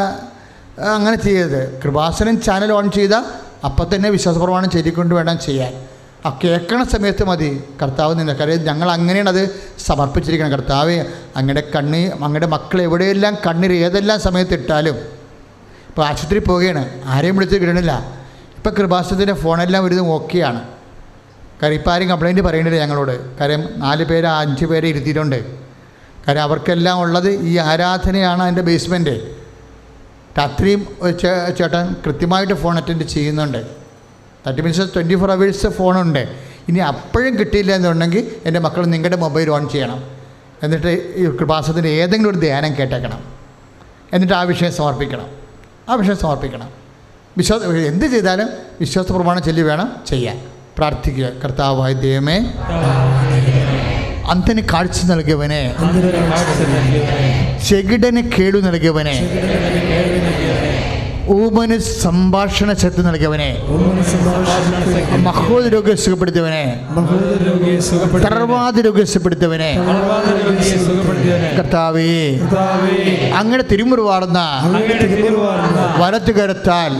അങ്ങനെ ചെയ്യരുത്. കൃപാസനം ചാനൽ ഓൺ ചെയ്താൽ അപ്പം തന്നെ വിശ്വാസപ്രമാണം ചൊല്ലിക്കൊണ്ട് വേണം ചെയ്യാൻ. ആ കേൾക്കണ സമയത്ത് മതി കർത്താവ് നിന്ന്. കാര്യം ഞങ്ങൾ അങ്ങനെയാണ് അത് സമർപ്പിച്ചിരിക്കണം. കർത്താവ് അങ്ങയുടെ മക്കൾ എവിടെയെല്ലാം കണ്ണീർ ഏതെല്ലാം സമയത്ത് ഇട്ടാലും, ഇപ്പോൾ ആശുപത്രി പോവുകയാണ്, ആരെയും വിളിച്ച് കിട്ടണില്ല, ഇപ്പോൾ കൃപാസനത്തിൻ്റെ ഫോണെല്ലാം ഒരു ഓക്കെയാണ്. കാര്യം ഇപ്പോൾ ആരും കംപ്ലൈൻറ്റ് പറയണില്ല ഞങ്ങളോട്. കാര്യം 4 പേര് 5 പേരെ ഇരുത്തിയിട്ടുണ്ട്. കാര്യം അവർക്കെല്ലാം ഉള്ളത് ഈ ആരാധനയാണ് അതിൻ്റെ ബേസ്മെൻറ്റ്. രാത്രിയും ചേട്ടൻ കൃത്യമായിട്ട് ഫോൺ അറ്റൻഡ് ചെയ്യുന്നുണ്ട്. 30 minutes 24 hours ഫോണുണ്ട്. ഇനി അപ്പോഴും കിട്ടിയില്ല എന്നുണ്ടെങ്കിൽ എൻ്റെ മക്കൾ നിങ്ങളുടെ മൊബൈൽ ഓൺ ചെയ്യണം. എന്നിട്ട് ഈ കൃപാസനത്തിൻ്റെ ഏതെങ്കിലും ഒരു ധ്യാനം കേട്ടേക്കണം. എന്നിട്ട് ആ വിഷയം സമർപ്പിക്കണം. എന്ത് ചെയ്താലും വിശ്വാസ പ്രമാണം ചൊല്ലി വേണം ചെയ്യാൻ. പ്രാർത്ഥിക്കുക. കർത്താവായ ദൈവമേ, അന്ധന് കാഴ്ച നൽകിയവനെ, ചെകിടന് കേടു നൽകിയവനെ, ഊമന് സംഭാഷണ ശക്തി നൽകിയവനെ, മഹോദ രോഗം സുഖപ്പെടുത്തിയവനെ, തളർവാദ രോഗം സുഖപ്പെടുത്തിയവനെ, കർത്താവേ, അങ്ങയുടെ തിരുമുറിവാർന്ന വലത്തുകരത്താൽ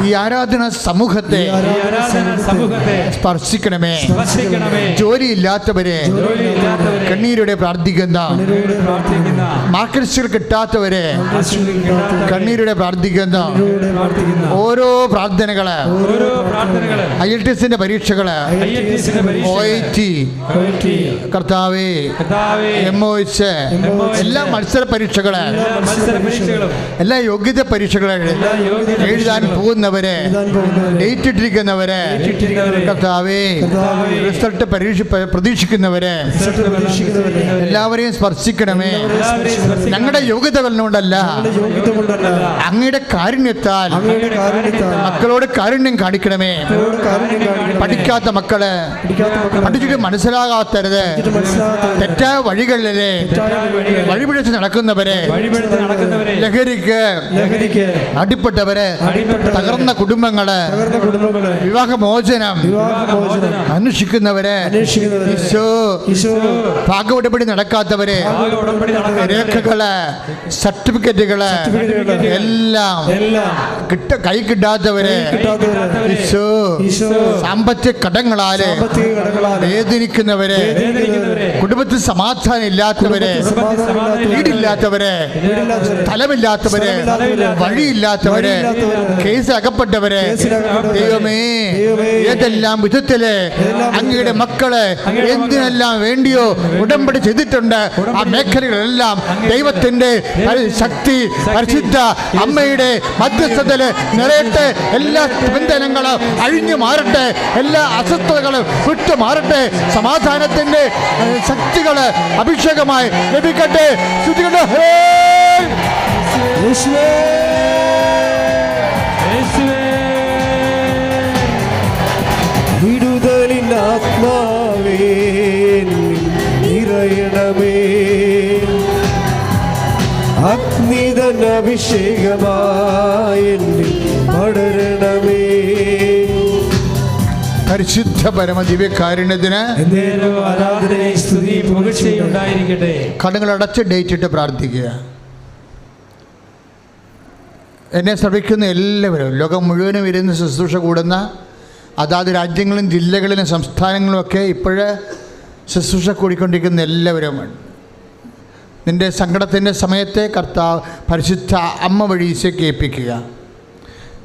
ഈ ആരാധന സമൂഹത്തെ സ്പർശിക്കണമേ. ജോലിയില്ലാത്തവരെ, കണ്ണീരോടെ പ്രാർത്ഥിക്കുന്ന മാർക്കറ്റ്സുകൾ കിട്ടാത്തവരെ കണ്ണീരോടെ പ്രാർത്ഥിക്കുന്ന ഓരോ പ്രാർത്ഥനകള്, IELTS പരീക്ഷകള്, OIT, കർത്താവേ, MOS, എല്ലാ മത്സര പരീക്ഷകള്, എല്ലാ യോഗ്യത പരീക്ഷകള് എഴുതാൻ പോകുന്നവരെ, ഡേറ്റ് ഇട്ടിരിക്കുന്നവരെ, കർത്താവേ, റിസൾട്ട് പ്രതീക്ഷിക്കുന്നവരെ എല്ലാവരെയും സ്പർശിക്കണമേ. ഞങ്ങളുടെ യോഗ്യത കൊണ്ടല്ല, അങ്ങയുടെ കാരുണ്യത്താൽ മക്കളോട് കാരുണ്യം കാണിക്കണമേ. പഠിക്കാത്ത മക്കള്, പഠിച്ചിട്ട് മനസ്സിലാകാത്തരുത്, തെറ്റായ വഴികളിലെ വഴിപിഴച്ച് നടക്കുന്നവരെ, ലഹരിക്ക് അടിപ്പെട്ടവരെ, തകർന്ന കുടുംബങ്ങള്, വിവാഹമോചനം അന്വേഷിക്കുന്നവരെ, ഭാഗവടപടി നടക്കാത്തവരെ, രേഖകള്, സർട്ടിഫിക്കറ്റുകള് എല്ലാം കൈ കിട്ടാത്തവരെ, സാമ്പത്തിക കടങ്ങളാല് വേദനിക്കുന്നവരെ, കുടുംബത്തിൽ സമാധാനം ഇല്ലാത്തവരെ, വീടില്ലാത്തവരെ, സ്ഥലമില്ലാത്തവരെ, വഴിയില്ലാത്തവരെ, കേസ് അകപ്പെട്ടവരെ, ദൈവമേ, ഏതെല്ലാം വിധത്തില് അങ്ങയുടെ മക്കള് എന്തിനെല്ലാം വേണ്ടിയോ ഉടമ്പടി ചെയ്തിട്ടുണ്ട്, ആ മേഖലകളെല്ലാം ദൈവത്തിന്റെ ശക്തി പരിശുദ്ധ അമ്മയുടെ മധ്യസ്ഥതയില് നിറയട്ടെ. എല്ലാ ബന്ധനങ്ങളും അഴിഞ്ഞു മാറട്ടെ, എല്ലാ അസ്വസ്ഥതകളും വിട്ടു മാറട്ടെ, സമാധാനത്തിന്റെ ശക്തികള് അഭിഷേകമായി ലഭിക്കട്ടെ. വിടുതലിൻ ആത്മാവേ നിറയണമേ, അഗ്നിതൻ അഭിഷേകമായി പടരണമേ. പരിശുദ്ധ പരമദിവ്യകാരുണ്യത്തിന് ആരാധനയും സ്തുതിയും പുകഴ്ചയും ഉണ്ടായിരിക്കട്ടെ. കണ്ണുകളടച്ച് ഡേറ്റ് ഇട്ട് പ്രാർത്ഥിക്കുക. എന്നെ ശ്രമിക്കുന്ന എല്ലാവരും, ലോകം മുഴുവനും ഇരുന്ന് ശുശ്രൂഷ കൂടുന്ന അതാത് രാജ്യങ്ങളും ജില്ലകളിലും സംസ്ഥാനങ്ങളുമൊക്കെ ഇപ്പോഴ് ശുശ്രൂഷ കൂടിക്കൊണ്ടിരിക്കുന്ന എല്ലാവരും, നിൻ്റെ സങ്കടത്തിൻ്റെ സമയത്തെ കർത്താവ് പരിശുദ്ധ അമ്മ വഴി ഈശോയ്ക്ക് ഏൽപ്പിക്കുക.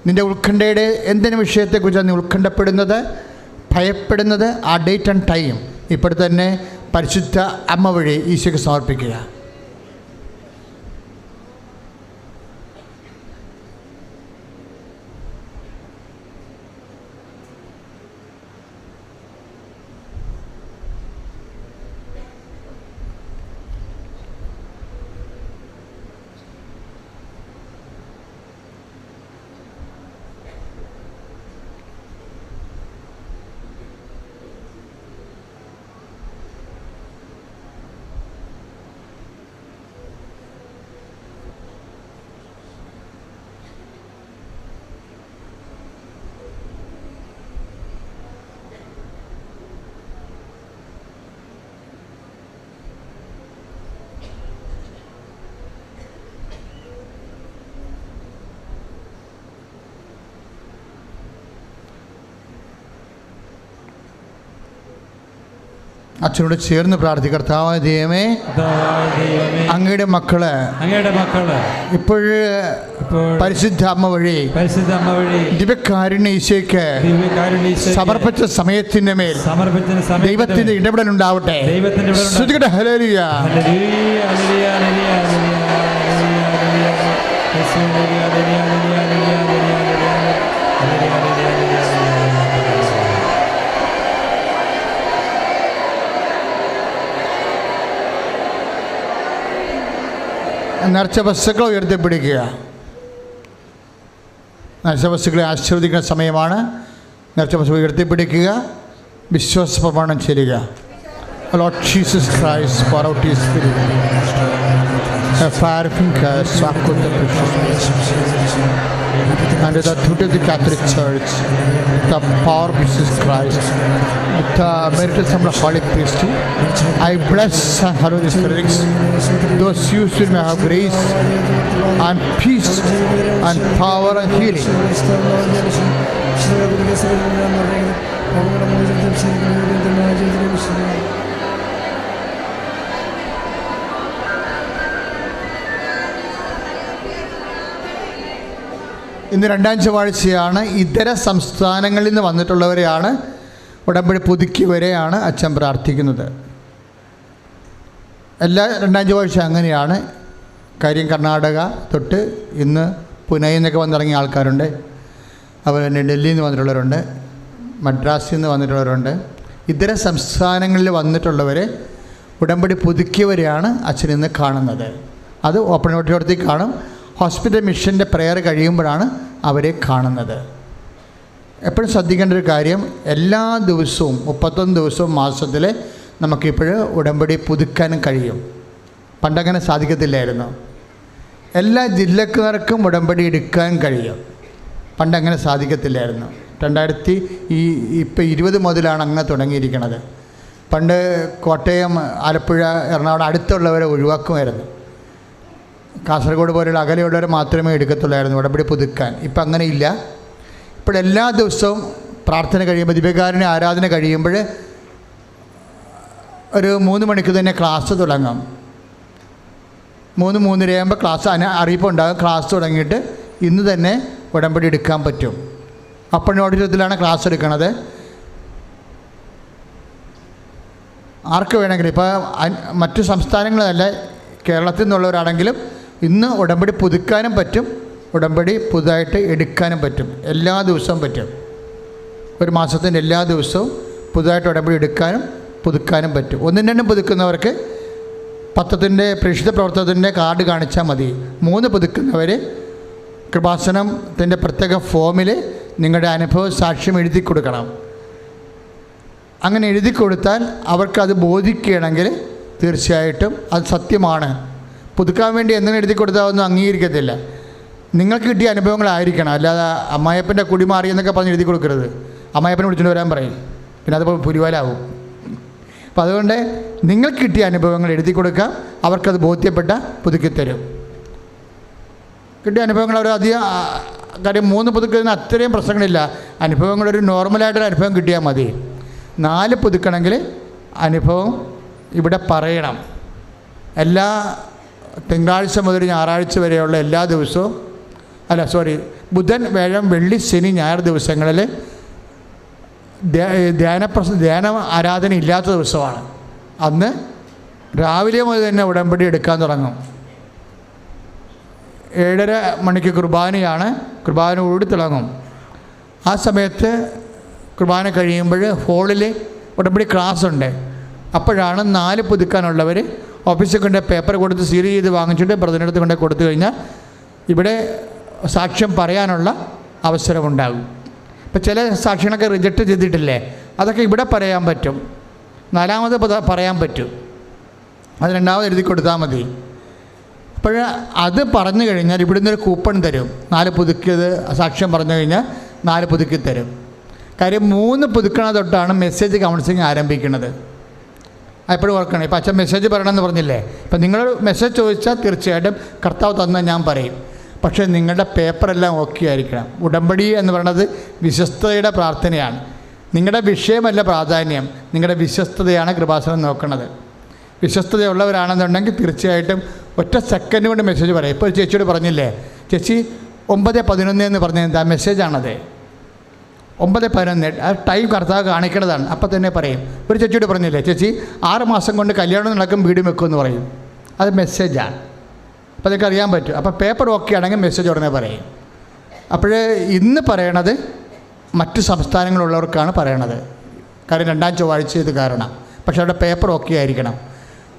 നിൻ്റെ ഉത്കണ്ഠയുടെ എന്തിനു വിഷയത്തെക്കുറിച്ചാണ് നീ ഉത്കണ്ഠപ്പെടുന്നത്, ഭയപ്പെടുന്നത്? ആ ഡേറ്റ് ആൻഡ് ടൈം ഇപ്പോൾ തന്നെ പരിശുദ്ധ അമ്മ വഴി ഈശോയ്ക്ക് സമർപ്പിക്കുക. അച്ഛനോട് ചേർന്ന് പ്രാർത്ഥിക്കുക. കർത്താവായ ദൈവമേ, അങ്ങയുടെ മക്കള് ഇപ്പോഴ് പരിശുദ്ധ അമ്മ വഴി ദിവ്യകാരുണ്യ ഈശോയ്ക്ക് സമർപ്പിച്ച സമയത്തിന്റെ മേൽ ദൈവത്തിന്റെ ഇടപെടൽ ഉണ്ടാവട്ടെ. ശ്രുതികട്ടെ ഹല്ലേലൂയ. നേർച്ച വസ്തുക്കൾ ഉയർത്തിപ്പിടിക്കുക. നേർച്ച വസ്തുക്കളെ ആശീർവദിക്കുന്ന സമയമാണ്. നേർച്ച വസ്തുക്കൾ ഉയർത്തിപ്പിടിക്കുക. വിശ്വാസ പ്രമാണം ചെയ്യുക. Lord Jesus Christ, pour out His Spirit. A fire from God, swakut the precious under the authority of the Catholic Church, the power of Jesus Christ, with the emeritus of the Holy Priesthood, I bless and hallow the spirits. Those used may have grace and peace and power and healing. ഇന്ന് രണ്ടാം ചൊവ്വാഴ്ചയാണ്. ഇതര സംസ്ഥാനങ്ങളിൽ നിന്ന് വന്നിട്ടുള്ളവരെയാണ്, ഉടമ്പടി പുതുക്കിയവരെയാണ് അച്ഛൻ പ്രാർത്ഥിക്കുന്നത്. എല്ലാ രണ്ടാം ചൊവ്വാഴ്ച അങ്ങനെയാണ്. കാര്യം കർണാടക തൊട്ട് ഇന്ന് പുനെ എന്നൊക്കെ വന്നിറങ്ങിയ ആൾക്കാരുണ്ട്. അതുപോലെ തന്നെ ഡൽഹിയിൽ നിന്ന് വന്നിട്ടുള്ളവരുണ്ട്, മദ്രാസിൽ നിന്ന് വന്നിട്ടുള്ളവരുണ്ട്. ഇതര സംസ്ഥാനങ്ങളിൽ വന്നിട്ടുള്ളവരെ ഉടമ്പടി പുതുക്കിയവരെയാണ് അച്ഛൻ ഇന്ന് കാണുന്നത്. അത് ഓപ്പൺ ഓഡിറ്റോറിയത്തിൽ കാണും. ഹോസ്പിറ്റൽ മിഷൻ്റെ പ്രെയർ കഴിയുമ്പോഴാണ് അവരെ കാണുന്നത്. എപ്പോഴും ശ്രദ്ധിക്കേണ്ട ഒരു കാര്യം, എല്ലാ ദിവസവും 31 ദിവസവും മാസത്തിൽ നമുക്കിപ്പോൾ ഉടമ്പടി പുതുക്കാനും കഴിയും. പണ്ടങ്ങനെ സാധിക്കത്തില്ലായിരുന്നു. എല്ലാ ജില്ലക്കാർക്കും ഉടമ്പടി എടുക്കാൻ കഴിയും. പണ്ടങ്ങനെ സാധിക്കത്തില്ലായിരുന്നു. 2020 മുതലാണ് അങ്ങനെ തുടങ്ങിയിരിക്കുന്നത്. പണ്ട് കോട്ടയം, ആലപ്പുഴ, എറണാകുളം അടുത്തുള്ളവരെ ഒഴിവാക്കുമായിരുന്നു. കാസർഗോഡ് പോലെയുള്ള അകലെയുള്ളവർ മാത്രമേ എടുക്കത്തുള്ളായിരുന്നു ഉടമ്പടി പുതുക്കാൻ. ഇപ്പം അങ്ങനെയില്ല. ഇപ്പോഴെല്ലാ ദിവസവും പ്രാർത്ഥന കഴിയുമ്പോൾ, ദിവ്യകാരുണ്യ ആരാധന കഴിയുമ്പോൾ ഒരു 3 മണിക്ക് തന്നെ ക്ലാസ് തുടങ്ങും. 3-3:30 ആകുമ്പോൾ ക്ലാസ് അറിയിപ്പുണ്ടാകും. ക്ലാസ് തുടങ്ങിയിട്ട് ഇന്ന് തന്നെ ഉടമ്പടി എടുക്കാൻ പറ്റും. അപ്പൺ ഓഡിറ്റോറിയത്തിലാണ് ക്ലാസ് എടുക്കുന്നത്. ആർക്ക് വേണമെങ്കിലും, ഇപ്പോൾ മറ്റു സംസ്ഥാനങ്ങളിലല്ല, കേരളത്തിൽ നിന്നുള്ളവരാണെങ്കിലും ഇന്ന് ഉടമ്പടി പുതുക്കാനും പറ്റും, ഉടമ്പടി പുതുതായിട്ട് എടുക്കാനും പറ്റും. എല്ലാ ദിവസവും പറ്റും. ഒരു മാസത്തിൻ്റെ എല്ലാ ദിവസവും പുതുതായിട്ട് ഉടമ്പടി എടുക്കാനും പുതുക്കാനും പറ്റും. 1-2 പുതുക്കുന്നവർക്ക് പത്രത്തിൻ്റെ പ്രേക്ഷിത പ്രവർത്തനത്തിൻ്റെ കാർഡ് കാണിച്ചാൽ മതി. 3 പുതുക്കുന്നവർ കൃപാസനത്തിൻ്റെ പ്രത്യേക ഫോമിൽ നിങ്ങളുടെ അനുഭവ സാക്ഷ്യം എഴുതി കൊടുക്കണം. അങ്ങനെ എഴുതി കൊടുത്താൽ അവർക്കത് ബോധിക്കുകയാണെങ്കിൽ തീർച്ചയായിട്ടും അത് സത്യമാണ്. പുതുക്കാൻ വേണ്ടി എന്തെങ്കിലും എഴുതി കൊടുത്താൽ ഒന്നും അംഗീകരിക്കത്തില്ല. നിങ്ങൾക്ക് കിട്ടിയ അനുഭവങ്ങളായിരിക്കണം. അല്ലാതെ അമ്മായപ്പൻ്റെ കുടി മാറിയെന്നൊക്കെ പറഞ്ഞ് എഴുതി കൊടുക്കരുത്. അമ്മായപ്പനെ വിളിച്ചുകൊണ്ട് വരാൻ പറയും, പിന്നെ അതിപ്പോൾ പുലിവാലാവും. അപ്പോൾ അതുകൊണ്ട് നിങ്ങൾക്ക് കിട്ടിയ അനുഭവങ്ങൾ എഴുതി കൊടുക്കുക. അവർക്കത് ബോധ്യപ്പെട്ട പുതുക്കിത്തരും. കിട്ടിയ അനുഭവങ്ങൾ അവർ അധികം കാര്യം 3 പുതുക്കുന്നതിന് അത്രയും പ്രശ്നങ്ങളില്ല. അനുഭവങ്ങളൊരു നോർമലായിട്ടൊരു അനുഭവം കിട്ടിയാൽ മതി. 4 പുതുക്കണമെങ്കിൽ അനുഭവം ഇവിടെ പറയണം. എല്ലാ തിങ്കളാഴ്ച മുതൽ ഞായറാഴ്ച വരെയുള്ള എല്ലാ ദിവസവും, ബുധൻ, വ്യാഴം, വെള്ളി, ശനി, ഞായർ ദിവസങ്ങളിൽ ധ്യാന ആരാധന ഇല്ലാത്ത ദിവസമാണ്. അന്ന് രാവിലെ മുതൽ തന്നെ ഉടമ്പടി എടുക്കാൻ തുടങ്ങും. 7:30 മണിക്ക് കുർബാനയാണ്. കുർബാന ഓടി തുടങ്ങും. ആ സമയത്ത് കുർബാന കഴിയുമ്പോൾ ഹോളിൽ ഉടമ്പടി ക്ലാസ് ഉണ്ട്. അപ്പോഴാണ് 4 പുതുക്കാനുള്ളവർ ഓഫീസിൽ കൊണ്ട് പേപ്പർ കൊടുത്ത് സീൽ ചെയ്ത് വാങ്ങിച്ചിട്ട് ബ്രദറിനടുത്ത് കൊണ്ട് കൊടുത്തു കഴിഞ്ഞാൽ ഇവിടെ സാക്ഷ്യം പറയാനുള്ള അവസരമുണ്ടാകും. ഇപ്പോൾ ചില സാക്ഷ്യങ്ങളൊക്കെ റിജക്റ്റ് ചെയ്തിട്ടില്ലേ, അതൊക്കെ ഇവിടെ പറയാൻ പറ്റും. 4ാമത് പറയാൻ പറ്റും. അത് 2ാമത് എഴുതി കൊടുത്താൽ മതി. അപ്പോൾ അത് പറഞ്ഞു കഴിഞ്ഞാൽ ഇവിടുന്ന് ഒരു കൂപ്പൺ തരും. 4 പുതുക്കിയത് സാക്ഷ്യം പറഞ്ഞു കഴിഞ്ഞാൽ 4 പുതുക്കി തരും. കാര്യം 3 പുതുക്കണ തൊട്ടാണ് മെസ്സേജ് കൗൺസിലിംഗ് ആരംഭിക്കുന്നത്. എപ്പോഴും ഓർക്കണം. ഇപ്പോൾ അച്ഛൻ മെസ്സേജ് പറയണമെന്ന് പറഞ്ഞില്ലേ, ഇപ്പം നിങ്ങൾ മെസ്സേജ് ചോദിച്ചാൽ തീർച്ചയായിട്ടും കർത്താവ് തന്ന ഞാൻ പറയും. പക്ഷേ നിങ്ങളുടെ പേപ്പറെല്ലാം ഓക്കെ ആയിരിക്കണം. ഉടമ്പടി എന്ന് പറയുന്നത് വിശ്വസ്തതയുടെ പ്രാർത്ഥനയാണ്. നിങ്ങളുടെ വിഷയമല്ല പ്രാധാന്യം, നിങ്ങളുടെ വിശ്വസ്തതയാണ് കൃപാസനം നോക്കുന്നത്. വിശ്വസ്തതയുള്ളവരാണെന്നുണ്ടെങ്കിൽ തീർച്ചയായിട്ടും ഒറ്റ സെക്കൻഡ് കൊണ്ട് മെസ്സേജ് പറയും. ഇപ്പോൾ ചേച്ചിയോട് പറഞ്ഞില്ലേ, ചേച്ചി 9:11 എന്ന് പറഞ്ഞ എന്താ മെസ്സേജാണത്. 9:11 ആ ടൈം കർത്താവ് കാണിക്കേണ്ടതാണ്. അപ്പം തന്നെ പറയും. ഒരു ചേച്ചിയോട് പറഞ്ഞില്ലേ, ചേച്ചി 6 മാസം കൊണ്ട് കല്യാണം നടക്കും വീട് വെക്കുമെന്ന് പറയും. അത് മെസ്സേജാണ്. അപ്പോൾ അതൊക്കെ അറിയാൻ പറ്റും. അപ്പോൾ പേപ്പർ ഓക്കെ ആണെങ്കിൽ മെസ്സേജ് ഉടനെ പറയും. അപ്പോൾ ഇന്ന് പറയണത് മറ്റ് സംസ്ഥാനങ്ങളുള്ളവർക്കാണ് പറയണത്. കാര്യം 2ാം ചൊവ്വാഴ്ച ഇത് കാരണം. പക്ഷേ അവിടെ പേപ്പർ ഓക്കെ ആയിരിക്കണം.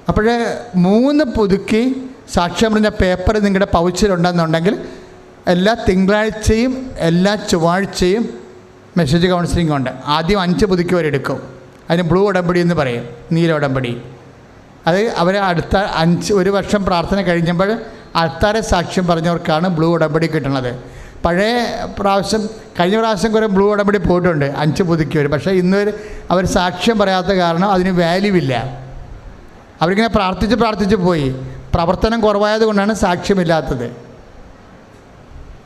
അപ്പോൾ 3 പുതുക്കി സാക്ഷ്യം പറഞ്ഞ പേപ്പർ നിങ്ങളുടെ പൗച്ചിലുണ്ടെന്നുണ്ടെങ്കിൽ എല്ലാ തിങ്കളാഴ്ചയും എല്ലാ ചൊവ്വാഴ്ചയും മെസ്സേജ് കൗൺസിലിംഗ് ഉണ്ട്. ആദ്യം 5 പുതുക്കി വരെടുക്കും. അതിന് ബ്ലൂ ഉടമ്പടി എന്ന് പറയും, നീല ഉടമ്പടി. അത് അവർ അടുത്ത 1 വർഷം പ്രാർത്ഥന കഴിഞ്ഞപ്പോൾ അൾത്താരെ സാക്ഷ്യം പറഞ്ഞവർക്കാണ് ബ്ലൂ ഉടമ്പടി കിട്ടുന്നത്. പഴയ പ്രാവശ്യം കഴിഞ്ഞ പ്രാവശ്യം കുറേ ബ്ലൂ ഉടമ്പടി പോയിട്ടുണ്ട് 5 പുതുക്കിയവർ. പക്ഷേ ഇന്ന് അവർ സാക്ഷ്യം പറയാത്ത കാരണം അതിന് വാല്യൂ ഇല്ല. അവരിങ്ങനെ പ്രാർത്ഥിച്ച് പോയി. പ്രവർത്തനം കുറവായത് കൊണ്ടാണ് സാക്ഷ്യമില്ലാത്തത്.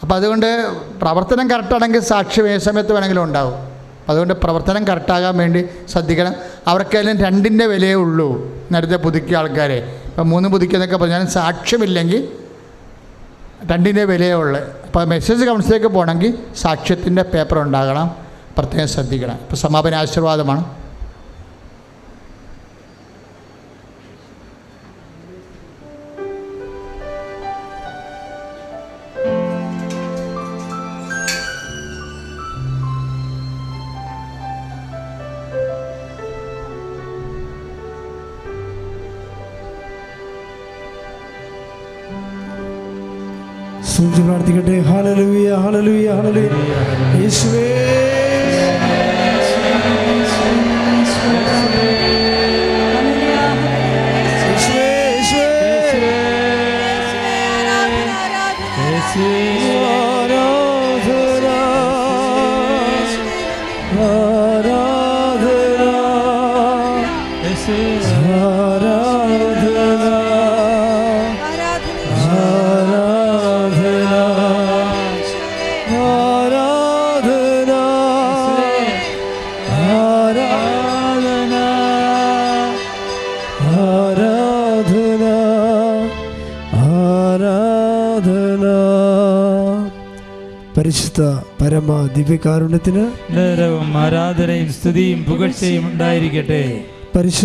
അപ്പോൾ അതുകൊണ്ട് പ്രവർത്തനം കറക്റ്റാണെങ്കിൽ സാക്ഷ്യം ഏത് സമയത്ത് വേണമെങ്കിലും ഉണ്ടാവും. അതുകൊണ്ട് പ്രവർത്തനം കറക്റ്റാകാൻ വേണ്ടി ശ്രദ്ധിക്കണം. അവർക്കെല്ലാം 2ൻ്റെ വിലയേ ഉള്ളൂ. നേരത്തെ പുതുക്കിയ ആൾക്കാരെ ഇപ്പം 3 പുതുക്കിയെന്നൊക്കെ പറഞ്ഞാലും സാക്ഷ്യമില്ലെങ്കിൽ 2ൻ്റെ വിലയേ ഉള്ളൂ. അപ്പോൾ മെസ്സേജ് കൗൺസിലേക്ക് പോകണമെങ്കിൽ സാക്ഷ്യത്തിൻ്റെ പേപ്പർ ഉണ്ടാകണം. പ്രത്യേകം ശ്രദ്ധിക്കണം. ഇപ്പോൾ സമാപന ആശീർവാദമാണ്. സൂചി പ്രാർത്ഥിക്കട്ടെ. ഹല്ലേലൂയ, ഹല്ലേലൂയ, ഹല്ലേലൂയ. യേശുവേ പരിശുദ്ധ പരമ ദിവ്യകാരുണ്യത്തിന് നേരവും ആരാധനയും സ്തുതിയും പുകഴ്ചയും ഉണ്ടായിരിക്കട്ടെ. പരിശുദ്ധ